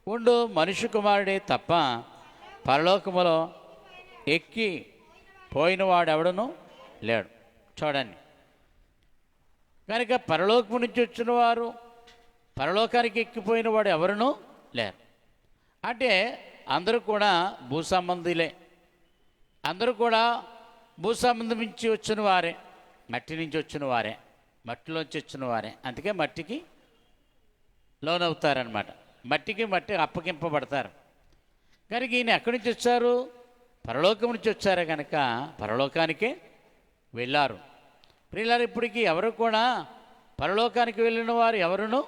ఉండు మనుష్య కుమారుడే తప్ప పరలోకములో ఎక్కి పోయినవాడు ఎవడను లేడు. చూడండి, కనుక పరలోకము నుంచి వచ్చిన వారు పరలోకానికి ఎక్కిపోయిన వాడు ఎవరునూ లేరు. అంటే అందరూ కూడా భూ సంబంధులే, అందరూ కూడా భూ సంబంధం నుంచి వచ్చిన వారే, మట్టి నుంచి వచ్చిన వారే, మట్టిలోంచి వచ్చిన వారే. అందుకే మట్టికి లోనవుతారనమాట. మట్టి అప్పగింపబడతారు. కనుక ఈయన ఎక్కడి నుంచి వచ్చారు? పరలోకం నుంచి వచ్చారు కనుక పరలోకానికే వెళ్ళారు. ప్రియులారు, ఇప్పటికీ ఎవరు కూడా పరలోకానికి వెళ్ళిన వారు ఎవరునూ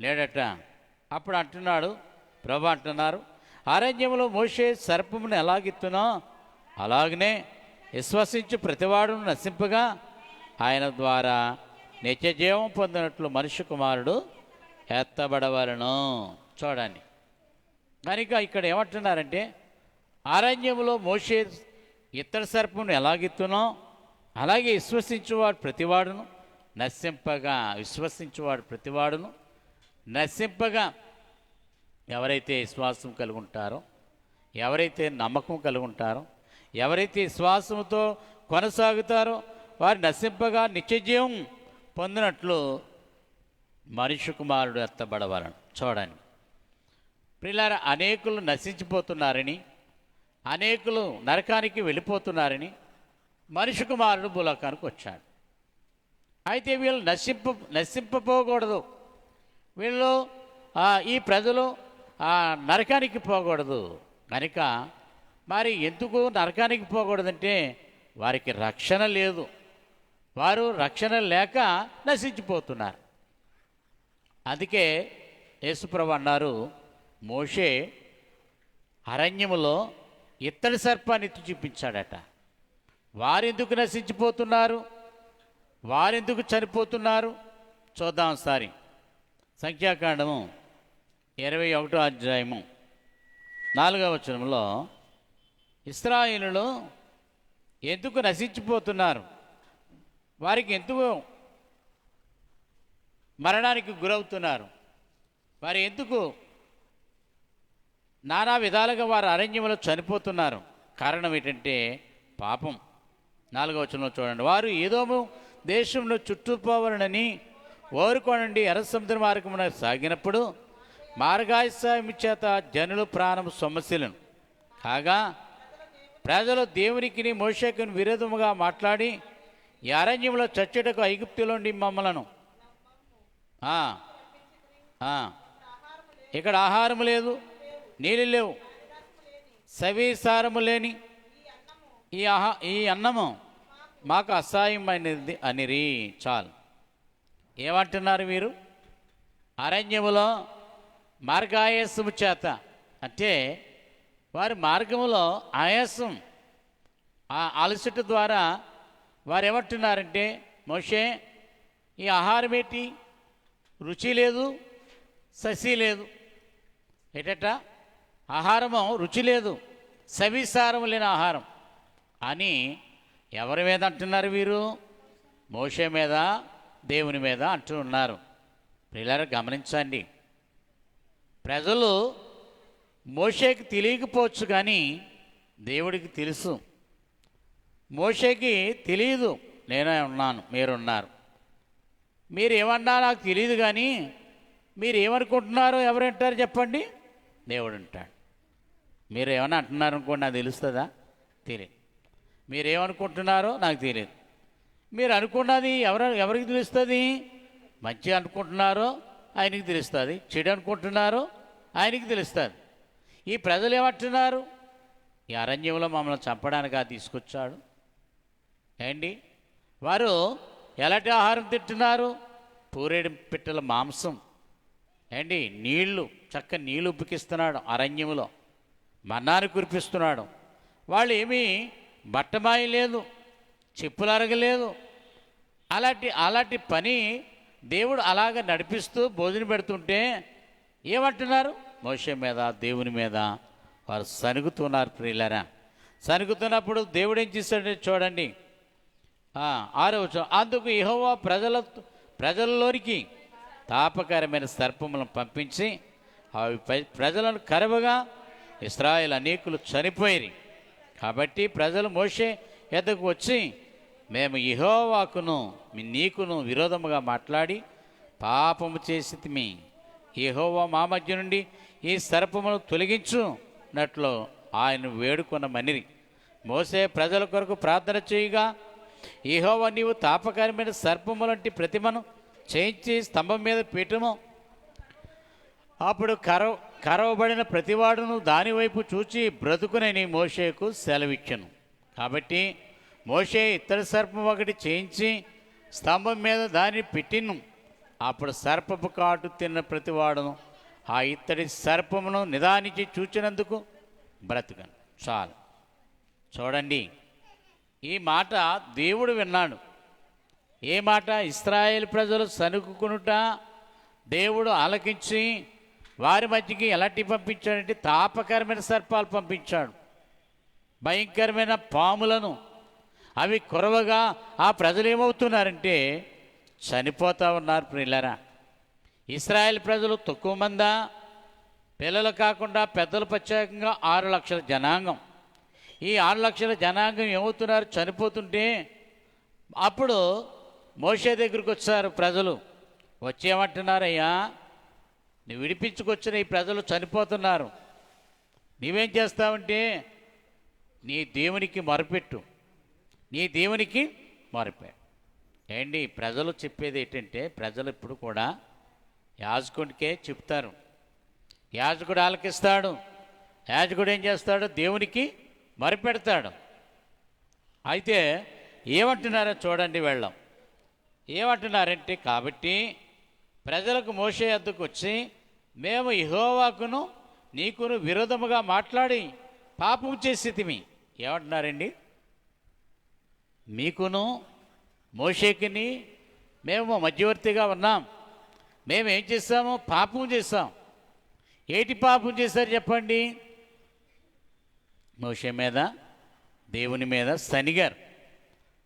లేడట. అప్పుడు అంటున్నాడు ప్రభు అంటున్నారు, అరణ్యంలో మోషే సర్పమును ఎలాగెత్తునో అలాగనే విశ్వసించి ప్రతివాడును నశింపగా ఆయన ద్వారా నిత్యజీవం పొందినట్లు మనుష్య కుమారుడు ఎత్తబడవలను. చూడండి, కనుక ఇక్కడ ఏమంటున్నారంటే, అరణ్యంలో మోషే ఇత్తడి సర్పమును ఎలాగెత్తునో అలాగే విశ్వసించువాడు ప్రతివాడును నశింపగా, విశ్వసించువాడు ప్రతివాడును నశింపగా. ఎవరైతే విశ్వాసం కలిగి ఉంటారో, ఎవరైతే నమ్మకం కలిగి ఉంటారో, ఎవరైతే విశ్వాసంతో కొనసాగుతారో వారు నశింపగా నిత్యజీవం పొందినట్లు మనుష్య కుమారుడు ఎత్తబడవాలని. చూడండి ప్రియులారా, అనేకులు నశించిపోతున్నారని, అనేకులు నరకానికి వెళ్ళిపోతున్నారని మనుష్య కుమారుడు భూలోకానికి వచ్చాడు. అయితే వీళ్ళు నశింపపోకూడదు, వీళ్ళు ఈ ప్రజలు నరకానికి పోకూడదు కనుక మరి ఎందుకు నరకానికి పోకూడదంటే వారికి రక్షణ లేదు, వారు రక్షణ లేక నశించిపోతున్నారు. అందుకే యేసుప్రభు అన్నారు, మోషే అరణ్యములో ఇత్తడి సర్పాన్ని ఎత్తి చూపించాడట. వారెందుకు నశించిపోతున్నారు, వారెందుకు చనిపోతున్నారు చూద్దాం ఒకసారి. సంఖ్యాకాండము 21వ అధ్యాయము 4వ వచనంలో ఇశ్రాయేలులు ఎందుకు నశించిపోతున్నారు, వారికి ఎందుకు మరణానికి గురవుతున్నారు, వారు ఎందుకు నానా విధాలుగా వారు అరణ్యంలో చనిపోతున్నారు, కారణం ఏంటంటే పాపం. 4వ వచనంలో చూడండి, వారు ఏదోము దేశంలో చుట్టుపోవాలని ఓరుకోనండి ఎర్ర సముద్ర మార్గమున సాగినప్పుడు మార్గాయసాయము చేత జనులు ప్రాణం సొమ్మశీలను కాగా ప్రజలు దేవునికి మోషేకుని విరోధముగా మాట్లాడి ఈ అరణ్యంలో చచ్చుటకు ఐగుప్తులోండి మమ్మలను ఇక్కడ ఆహారము లేదు, నీళ్ళు లేవు, సవిసారము లేని ఈ అన్నము మాకు అసహాయమైనది అనిరి. చాలు. ఏమంటున్నారు వీరు? అరణ్యములో మార్గాయాసము చేత అంటే వారి మార్గములో ఆయాసం, ఆ అలసట ద్వారా వారు ఏమంటున్నారంటే, మోషే ఈ ఆహారం ఏంటి, రుచి లేదు, ససి లేదు. ఏటట ఆహారము రుచి లేదు, సవిసారము లేని ఆహారం అని ఎవరి మీద అంటున్నారు వీరు? మోషే మీద, దేవుని మీద అంటున్నారు. ప్రియులారా గమనించండి, ప్రజలు మోషేకి తెలియకపోవచ్చు కానీ దేవుడికి తెలుసు. మోషేకి తెలియదు నేనే ఉన్నాను, మీరున్నారు, మీరేమన్నా నాకు తెలియదు కానీ మీరు ఏమనుకుంటున్నారో ఎవరంటారు చెప్పండి? దేవుడు అంటాడు. మీరు ఏమన్నా అంటున్నారు అనుకోండి, నాకు తెలుస్తుందా? తెలియదు. మీరేమనుకుంటున్నారో నాకు తెలియదు. మీరు అనుకున్నది ఎవరికి తెలుస్తుంది? మంచి అనుకుంటున్నారో ఆయనకి తెలుస్తుంది, చెడు అనుకుంటున్నారో ఆయనకి తెలుస్తుంది. ఈ ప్రజలు ఏమంటున్నారు? ఈ అరణ్యంలో మమ్మల్ని చంపడానికి తీసుకొచ్చాడు ఏంటి? వారు ఎలాంటి ఆహారం తింటున్నారు? పూరేడు పిట్టల మాంసం ఏంటి, నీళ్లు, చక్క నీళ్లు ఉప్పికిస్తున్నాడు, అరణ్యములో మన్నాను కురిపిస్తున్నాడు. వాళ్ళు ఏమీ బట్టమాయి లేదు, చెప్పులు అరగలేదు. అలాంటి పని దేవుడు అలాగ నడిపిస్తూ భోజనం పెడుతుంటే ఏమంటున్నారు? మోషే మీద, దేవుని మీద వారు సనుగుతున్నారు. ప్రియులారా, సనుగుతున్నప్పుడు దేవుడు ఏం చేశాడు చూడండి. 6వ వచనం, అందుకు యెహోవా ప్రజలలోనికి తాపకరమైన సర్పములను పంపించి అవి ప్రజలను కరవగా ఇశ్రాయేలు అనేకులు చనిపోయిరి. కాబట్టి ప్రజలు మోషే ఎద్దకు వచ్చి, మేము యెహోవాకును నీకును విరోధముగా మాట్లాడి పాపము చేసితిమి, యెహోవా మా మధ్య నుండి ఈ సర్పమును తొలగించునట్లు ఆయన వేడుకొనమనిరి. మోసే ప్రజల కొరకు ప్రార్థన చేయగా, యెహోవా నీవు తాపకరమైన సర్పములంటి ప్రతిమను చేయించి స్తంభం మీద పీఠము. అప్పుడు కరవబడిన ప్రతివాడును దానివైపు చూచి బ్రతుకునని మోషేకు సెలవిచ్చెను. కాబట్టి మోషే ఇత్తడి సర్పం ఒకటి చేయించి స్తంభం మీద దాన్ని పెట్టిను. అప్పుడు సర్పపు కాటు తిన్న ప్రతివాడును ఆ ఇత్తడి సర్పమును నిదానించి చూచినందుకు బ్రతుకను. చాలు. చూడండి, ఈ మాట దేవుడు విన్నాడు. ఏ మాట? ఇశ్రాయేలు ప్రజలు సనుకునుట దేవుడు ఆలకించి వారి మధ్యకి ఎలాంటి పంపించాడంటే తాపకరమైన సర్పాలు పంపించాడు, భయంకరమైన పాములను. అవి కొరవగా ఆ ప్రజలు ఏమవుతున్నారంటే చనిపోతూ ఉన్నారు ప్రియులారా. ఇశ్రాయేల్ ప్రజలు తక్కువ మందా? పిల్లలు కాకుండా పెద్దలు ప్రత్యేకంగా 6 లక్షల జనాంగం. ఈ 6 లక్షల జనాంగం ఏమవుతున్నారు? చనిపోతుంటే అప్పుడు మోషే దగ్గరికి వచ్చారు ప్రజలు. వచ్చేమంటున్నారయ్యా, నువ్వు విడిపించుకొచ్చిన ఈ ప్రజలు చనిపోతున్నారు, నీవేం చేస్తావంటే నీ దేవునికి మొరపెట్టు, నీ దేవునికి మొరపెట్టు. ఏంటి ప్రజలు చెప్పేది ఏంటంటే, ప్రజలు ఇప్పుడు కూడా యాజకుడికే చెప్తారు, యాజకుడు ఆలకిస్తాడు, యాజకుడు ఏం చేస్తాడు? దేవునికి మొరపెడతాడు. అయితే ఏమంటున్నారో చూడండి. వెళ్ళాం ఏమంటున్నారంటే, కాబట్టి ప్రజలకు మోషే వద్దకు వచ్చి, మేము యెహోవాకును నీకును విరోధముగా మాట్లాడి పాపం చేసితిమి. ఏమంటున్నారండి? మీకును మోషేకిని మేము మధ్యవర్తిగా ఉన్నాం, మేము ఏం చేస్తాము? పాపం చేస్తాం. ఏటి పాపం చేశారు చెప్పండి? మోషే మీద, దేవుని మీద సనిగారు.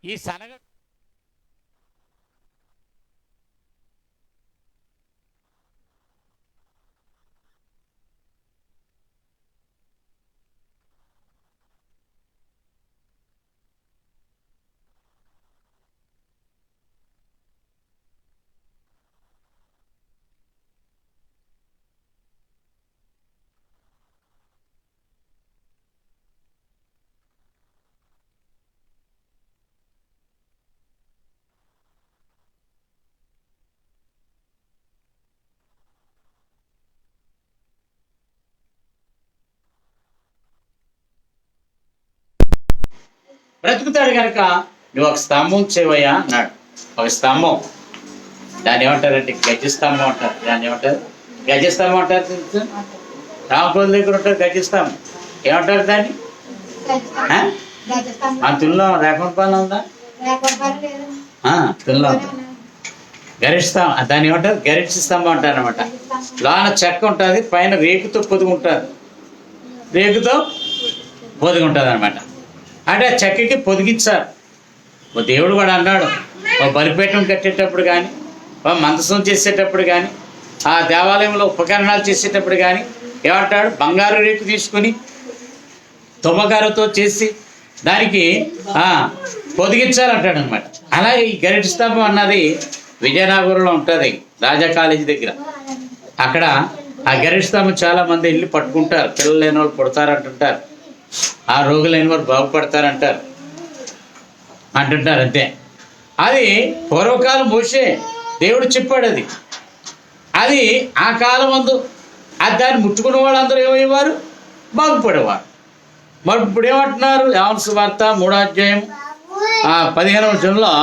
ఈ సనగ బ్రతుకుతాడు కనుక నువ్వు ఒక స్తంభం చేయవయ్యా అన్నాడు. ఒక స్తంభం, దాన్ని ఏమంటారంటే గజస్తంభం అంటారు. దాన్ని ఏమంటారు? గజస్తంభం అంటారు. తెలుసు, రామపూర్ దగ్గర ఉంటారు గజస్తంభం. ఏమంటారు దాన్ని? ఆ తుల్లో రేపంపాలెం ఉందా? తుల్లో గరిష్ట దాన్ని ఏమంటారు? గరిష్ట స్తంభం అంటారు అనమాట. లోన చెక్క ఉంటుంది, పైన రేకుతో పొదుగుంటుంది, రేకుతో పొదుగుంటుంది అనమాట. అంటే ఆ చెక్కకి పొదిగించారు. ఓ దేవుడు కూడా అన్నాడు, ఓ బలిపీఠం కట్టేటప్పుడు కానీ, ఓ మందసం చేసేటప్పుడు కానీ, ఆ దేవాలయంలో ఉపకరణాలు చేసేటప్పుడు కానీ ఏమంటాడు? బంగారు రేకు తీసుకుని తుమ్మగారుతో చేసి దానికి పొదిగించాలంటాడు అనమాట. అలాగే ఈ గరిట స్తంభం అన్నది విజయనగరంలో ఉంటుంది, రాజా కాలేజీ దగ్గర. అక్కడ ఆ గరిట స్తంభం చాలా మంది వెళ్ళి పట్టుకుంటారు. పిల్లలు లేని వాళ్ళు పుడతారంటుంటారు, ఆ రోగులు లేని వారు బాగుపడతారంటారు అంటుంటారు. అంతే. అది పూర్వకాలం మోషే దేవుడు చెప్పాడు. అది ఆ కాలం అందు అది దాన్ని ముట్టుకున్న వాళ్ళందరూ ఏమయ్యేవారు? బాగుపడేవారు. మరి ఇప్పుడు ఏమంటున్నారు? యోహాను సువార్త 3వ అధ్యాయం 15వ వచనంలో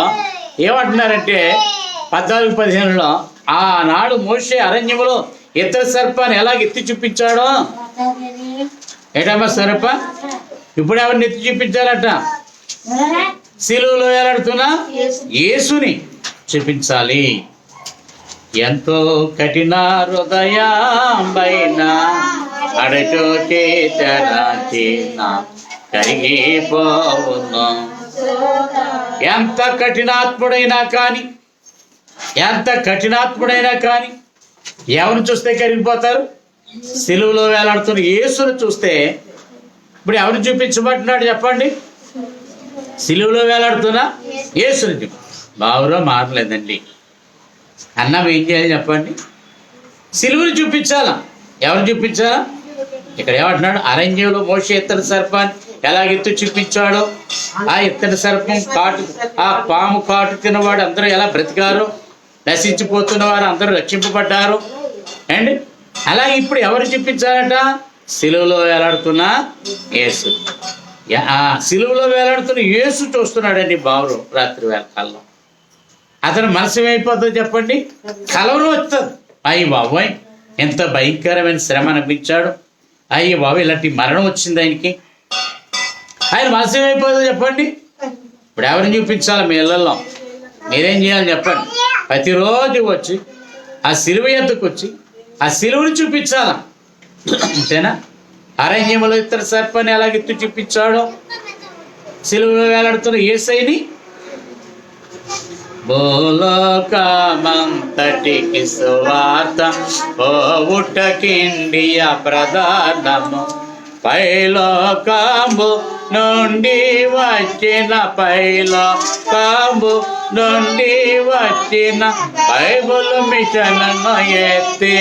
ఏమంటున్నారంటే 14-15లో, ఆనాడు మోషే అరణ్యములో ఇతర సర్పాన్ని ఎలాగ ఎత్తి చూపించాడో. ఏటమ్మా సర్ప? ఇప్పుడు ఎవరిని ఎత్తి చూపించాలట? శిలువలో వేలాడుతున్న యేసుని చూపించాలి. ఎంతో కఠిన హృదయంబైన అడచోటే తెరచిన కరిగిపోవును. ఎంత కఠినాత్ముడైనా కానీ, ఎంత కఠినాత్ముడైనా కానీ ఎవరిని చూస్తే కరిగిపోతారు? శిలువలో వేలాడుతున్న యేసుని చూస్తే. ఇప్పుడు ఎవరిని చూపించబట్టున్నాడు చెప్పండి? శిలువలో వేలాడుతున్న యేసుని చూపి. బావురో మారలేదండి అన్నం ఏం చేయాలి చెప్పండి? శిలువని చూపించాలా. ఎవరు చూపించాలా? ఇక్కడ ఏమంటున్నాడు? అరణ్యంలో మోషే ఇత్తడి సర్పాన్ని ఎలా ఎత్తు చూపించాడో, ఆ ఇత్తడి సర్పం కాటు, ఆ పాము కాటు తిన్నవాడు అందరూ ఎలా బ్రతికారు, నశించిపోతున్న వారు అందరూ రక్షింపబడ్డారు అండి. అలాగే ఇప్పుడు ఎవరు చూపించాలట? శిలువలో వేలాడుతున్న యేసు. ఆ శిలువలో వేలాడుతున్న యేసు చూస్తున్నాడండి బావురు రాత్రి వేళ కళ్ళం. అతను మనసు ఏమైపోతుందో చెప్పండి? కలవరం వస్తుంది. అయ్యి బాబోయ్ ఎంత భయంకరమైన శ్రమ అనిపించాడు, అయ్యి బాబు ఇలాంటి మరణం వచ్చింది ఆయనకి. ఆయన మనసు ఏమైపోతుందో చెప్పండి? ఇప్పుడు ఎవరిని చూపించాలి? మీ ఇళ్ళల్లో మీరేం చేయాలి చెప్పండి? ప్రతిరోజు వచ్చి ఆ శిలువ ఎత్తుకు వచ్చి ఆ శిలువని చూపించాలా. అంతేనా? అరణ్యములో ఇతర సర్పాన్ని ఎలాగెత్తు చూపించాడో సిలువలో వేలాడుతున్న యేసయ్యని భూలోకమంతటికి సువార్త పోవుటకిండియా ప్రధానము, పైలోకము నుండి వచ్చిన బైబుల్ మిషన్ను ఎత్తి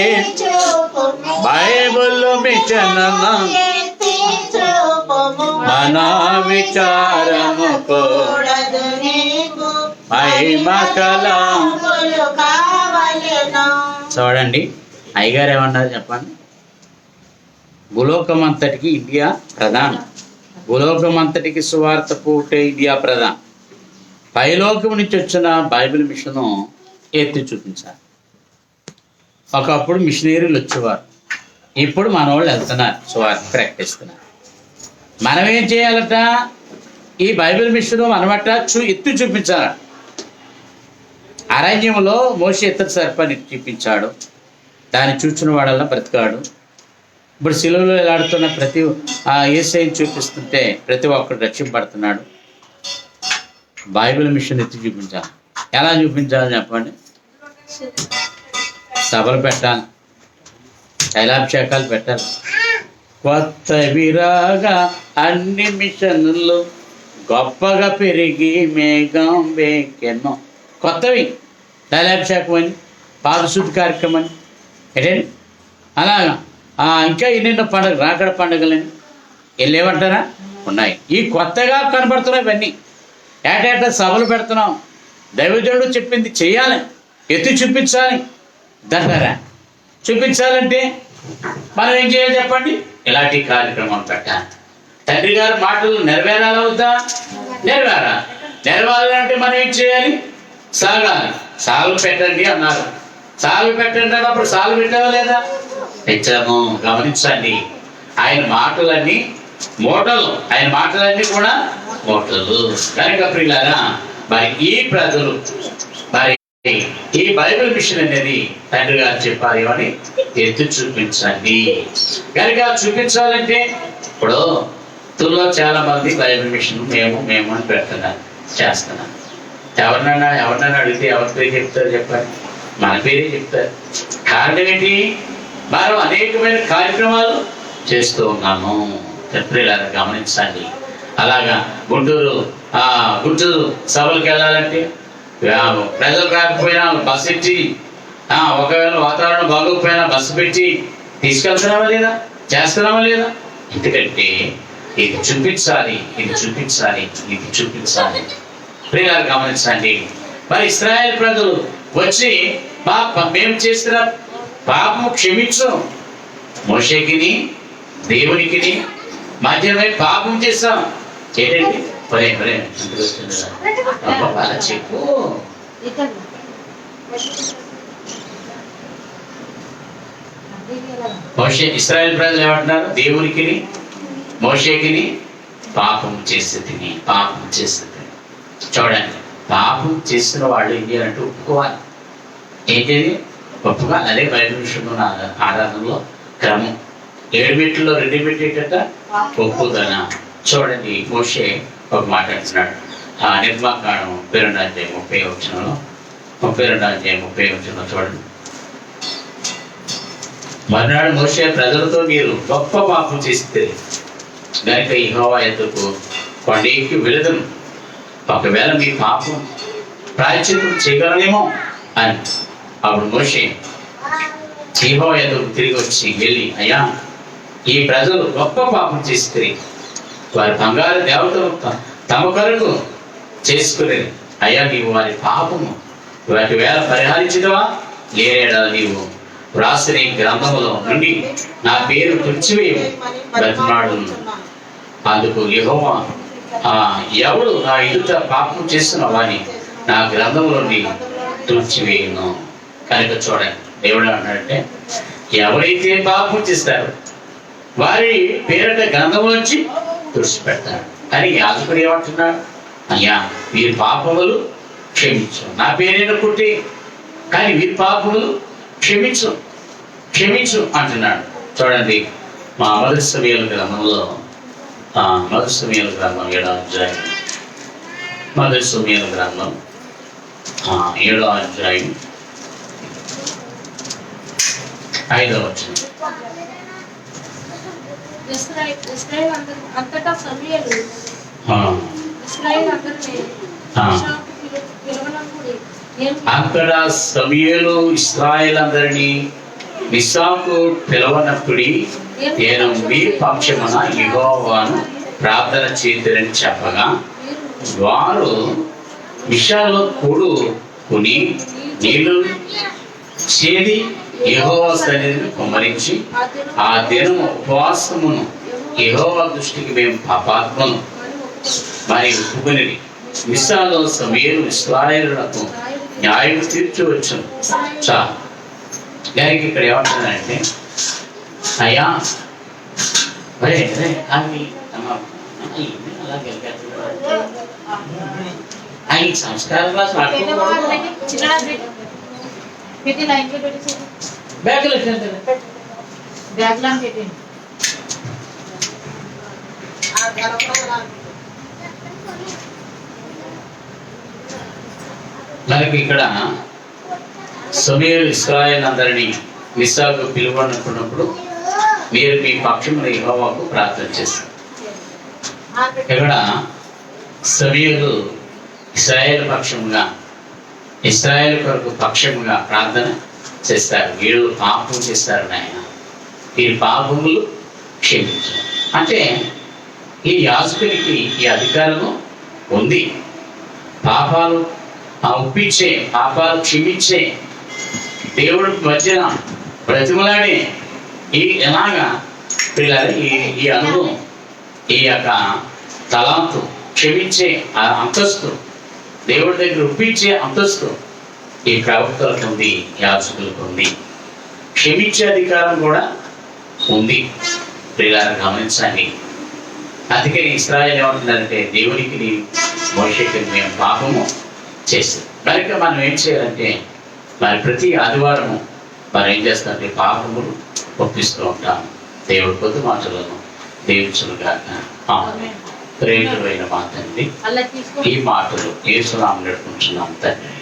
మన విచారము చూడండి అయ్యగారు ఏమన్నారు చెప్పండి. భూలోకమంతటికి ఇండియా ప్రధానం, భూలోకమంతటికి సువార్త పూటే ఇండియా ప్రధానం. పైలోకం నుంచి వచ్చిన బైబిల్ మిషను ఎత్తి చూపించాలి. ఒకప్పుడు మిషనరీలు వచ్చేవారు, ఇప్పుడు మన వాళ్ళు వెళ్తున్నారు, సువార్త ప్రకటిస్తున్నారు. మనం ఏం చేయాలట? ఈ బైబిల్ మిషను మనమట ఎత్తి చూపించాలి. అరణ్యంలో మోషే ఎత్తడి సర్పాన్ని చూపించాడు, దాన్ని చూచిన వాడల్లా బ్రతికాడు. ఇప్పుడు సిలువలో ఎలాడుతున్న ప్రతి యేసయ్యని చూపిస్తుంటే ప్రతి ఒక్కరు రక్షింపబడుతున్నాడు. బైబిల్ మిషన్ ఎత్తి చూపించాలి. ఎలా చూపించాలని చెప్పండి? సభలు పెట్టాలి, తైలాభిషేకాలు పెట్టాలి. కొత్త విరాగా అన్ని మిషన్లు గొప్పగా పెరిగి మేఘం వేకెన్నో. కొత్తవి తైలాభిషేకం అని, పాదశుద్ధి కార్యక్రమం అని ఏంటండి, అలాగా ఇంకా ఎన్నెన్నో పండుగ రాకడ పండుగలని వెళ్ళేమంటారా ఉన్నాయి. ఈ కొత్తగా కనబడుతున్నాయి ఇవన్నీ. ఏటేటా సభలు పెడుతున్నాం. దైవజనుడు చెప్పింది చెయ్యాలి, ఎత్తి చూపించాలి దంటారా. చూపించాలంటే మనం ఏం చేయాలి చెప్పండి? ఇలాంటి కార్యక్రమం పెట్టాలి. తండ్రి గారి మాటలు నెరవేరాలా వద్దా? నెరవేరాలంటే మనం ఏం చేయాలి? సాగాలి. సాలు పెట్టండి అన్నారు, సాలు పెట్టండి అన్నప్పుడు సాలు పెట్టావా లేదా? పెట్టాము. గమనించండి, ఆయన మాటలన్నీ మూటలు, ఆయన మాటలన్నీ కూడా మూటలు. కనుక ప్రియులారా, మరి ఈ ప్రజలు మరి ఈ బైబిల్ మిషన్ అనేది తండ్రి గారు చెప్పాలి అని ఎత్తి చూపించండి. కనుక చూపించాలంటే ఇప్పుడు తుల్లో చాలా మంది బైబిల్ మిషన్ మేము అని పెడుతున్నారు, చేస్తున్నారు. ఎవరినైనా అడిగితే ఎవరి పేరు చెప్తారు చెప్పండి? మన పేరే చెప్తారు. కారణం ఏంటి? మనం అనేకమైన కార్యక్రమాలు చేస్తూ ఉన్నాము. ప్రియులారా గమనించండి. అలాగా గుంటూరు సభలకు వెళ్ళాలంటే ప్రజలు రాకపోయినా బస్సు ఎట్టి, ఒకవేళ వాతావరణం బాగోకపోయినా బస్సు పెట్టి తీసుకెళ్తున్నామా లేదా? చేస్తున్నామా లేదా? ఎందుకంటే ఇది చూపించాలి. ప్రియులారా గమనించండి. మరి ఇశ్రాయేలు ప్రజలు వచ్చి మేము చేసిన పాపము క్షమించు, మోషేకిని దేవునికిని మధ్యమై పాపం చేస్తాం. ఏంటండి అలా చెప్పు. మోషే ఇశ్రాయేలు ప్రజలు ఏమంటున్నారు? దేవునికిని మోషేకిని పాపం చేస్తుంది. చూడండి, పాపం చేస్తున్న వాళ్ళు ఏం చేయాలంటే ఒప్పుకోవాలి. ఏంటది? ఒప్పుకోవాలి. అదే బైబిల్ విషయంలో ఆరాధనలో క్రమం. 7 మెట్లలో 2 పెట్టేట ఒప్పుదన. చూడండి, మోషే ఒక మాట అంటున్నాడు. నిర్మాకాండం 32:30 చూడండి. మర్నాడు మోషే ప్రజలతో, మీరు గొప్ప పాపం చేస్తే గనుక యెహోవా ఎద్దుకు కొండ ఎక్కి వెళుదును. ఒకవేళ మీ పాపం ప్రాయశ్చిత్తం చేయగలనేమో అని. అప్పుడు మోషే యెహోవా ఎద్దుకు తిరిగి వచ్చి వెళ్ళి, అయ్యా, ఈ ప్రజలు గొప్ప పాపం చేస్తే వారి బంగారు దేవతలు తమ కొరకు చేసుకునేది. అయ్యా, నీవు వారి పాపము వాటి వేళ పరిహరించదవా? లేరేడా నీవు వ్రాసిన గ్రంథములో నుండి నా పేరు తుడిచివేయు బ్రతిమాడు. అందుకు యెహోవా, ఎవడు నా ఎదుట పాపం చేస్తున్న వాని నా గ్రంథంలో నుండి తుడిచివేయును. కనుక చూడండి, దేవుడు అన్నాడంటే ఎవరైతే పాపం చేస్తారో వారి పేరట గ్రంథంలోంచి తుడిచిపెడతాడు. అని యాజకుడు ఏమంటున్నాడు? అయ్యా, వీరి పాపములు క్షమించు, నా పేరైనా పుట్టి కానీ వీరి పాపములు క్షమించు అంటున్నాడు. చూడండి, మా మొదటి సమయాల గ్రంథంలో 7వ అధ్యాయం మొదటి సమూయేలు గ్రంథం 7వ అధ్యాయం 5వ వచనం. ఇశ్రాయేలు అంతటా సమూయేలు ఆ, ఇశ్రాయేలు అందరినీ ఆ. మిషాకు పిలువనంపుడి. అక్కడ సమూయేలు ఇశ్రాయేలు అందరినీ మిస్సాకు పిలవనప్పుడి నేను మీ పక్షమున యెహోవాను ప్రార్థన చేతులని చెప్పగా వారు మిషాలో కూడుకుని నీళ్లు చేది యెహోవా సన్నిధిని కుమ్మరించి ఆ దినము ఉపవాసమును యెహోవా దృష్టికి మేము పాపాత్మను మరి ఒప్పుకుని మిస్సాలో సమూయేలు ఇశ్రాయేలులకు న్యాయం తీర్చవచ్చును. చాలు. దానికి ఇక్కడ ఏమంటారంటే అయ్యా అరే అవి అవి సంస్కార క్లాస్ బ్యాగులు మనకి ఇక్కడ సమూయేలు ఇశ్రాయేలు అందరినీ మిస్సాకు పిలువనుకున్నప్పుడు మీరు మీ పక్షమున యెహోవాకు ప్రార్థన చేస్తారు. ఇక్కడ సమూయేలు ఇశ్రాయేలు పక్షముగా ఇశ్రాయేలు కొరకు పక్షముగా ప్రార్థన చేస్తారు. వీళ్ళు పాపం చేస్తారు నాయన, వీరి పాపములు క్షమించు అంటే ఈ యాజకునికి ఈ అధికారము ఉంది. పాపాలు ఒప్పించే, పాపాలు క్షమించే దేవుడు మధ్యన బ్రతిమలాడే ఎలాగా పిల్లలు ఈ అనుభవం, ఈ యొక్క తలాంతు క్షమించే ఆ అంతస్తు, దేవుడి దగ్గర ఒప్పించే అంతస్తు ఈ ప్రవక్తలకు ఉంది, యాజకులకు ఉంది. క్షమించే అధికారం కూడా ఉంది. పిల్లలు గమనించండి. అందుకని ఇశ్రాయేలు ఏమంటున్నారంటే దేవునికి మోషేకి మేము పాపము చేస్తాం. కనుక మనం ఏం చేయాలంటే మరి ప్రతి ఆదివారము మనం ఏం చేస్తామంటే పాపములు ఒప్పిస్తూ ఉంటాం. దేవుడి పొద్దు మాటలను దేవుచులుగా ప్రేమమైన మా తండ్రి, ఈ మాటలు యేసు నామమున నడుపుకుంటున్నాం తండ్రి.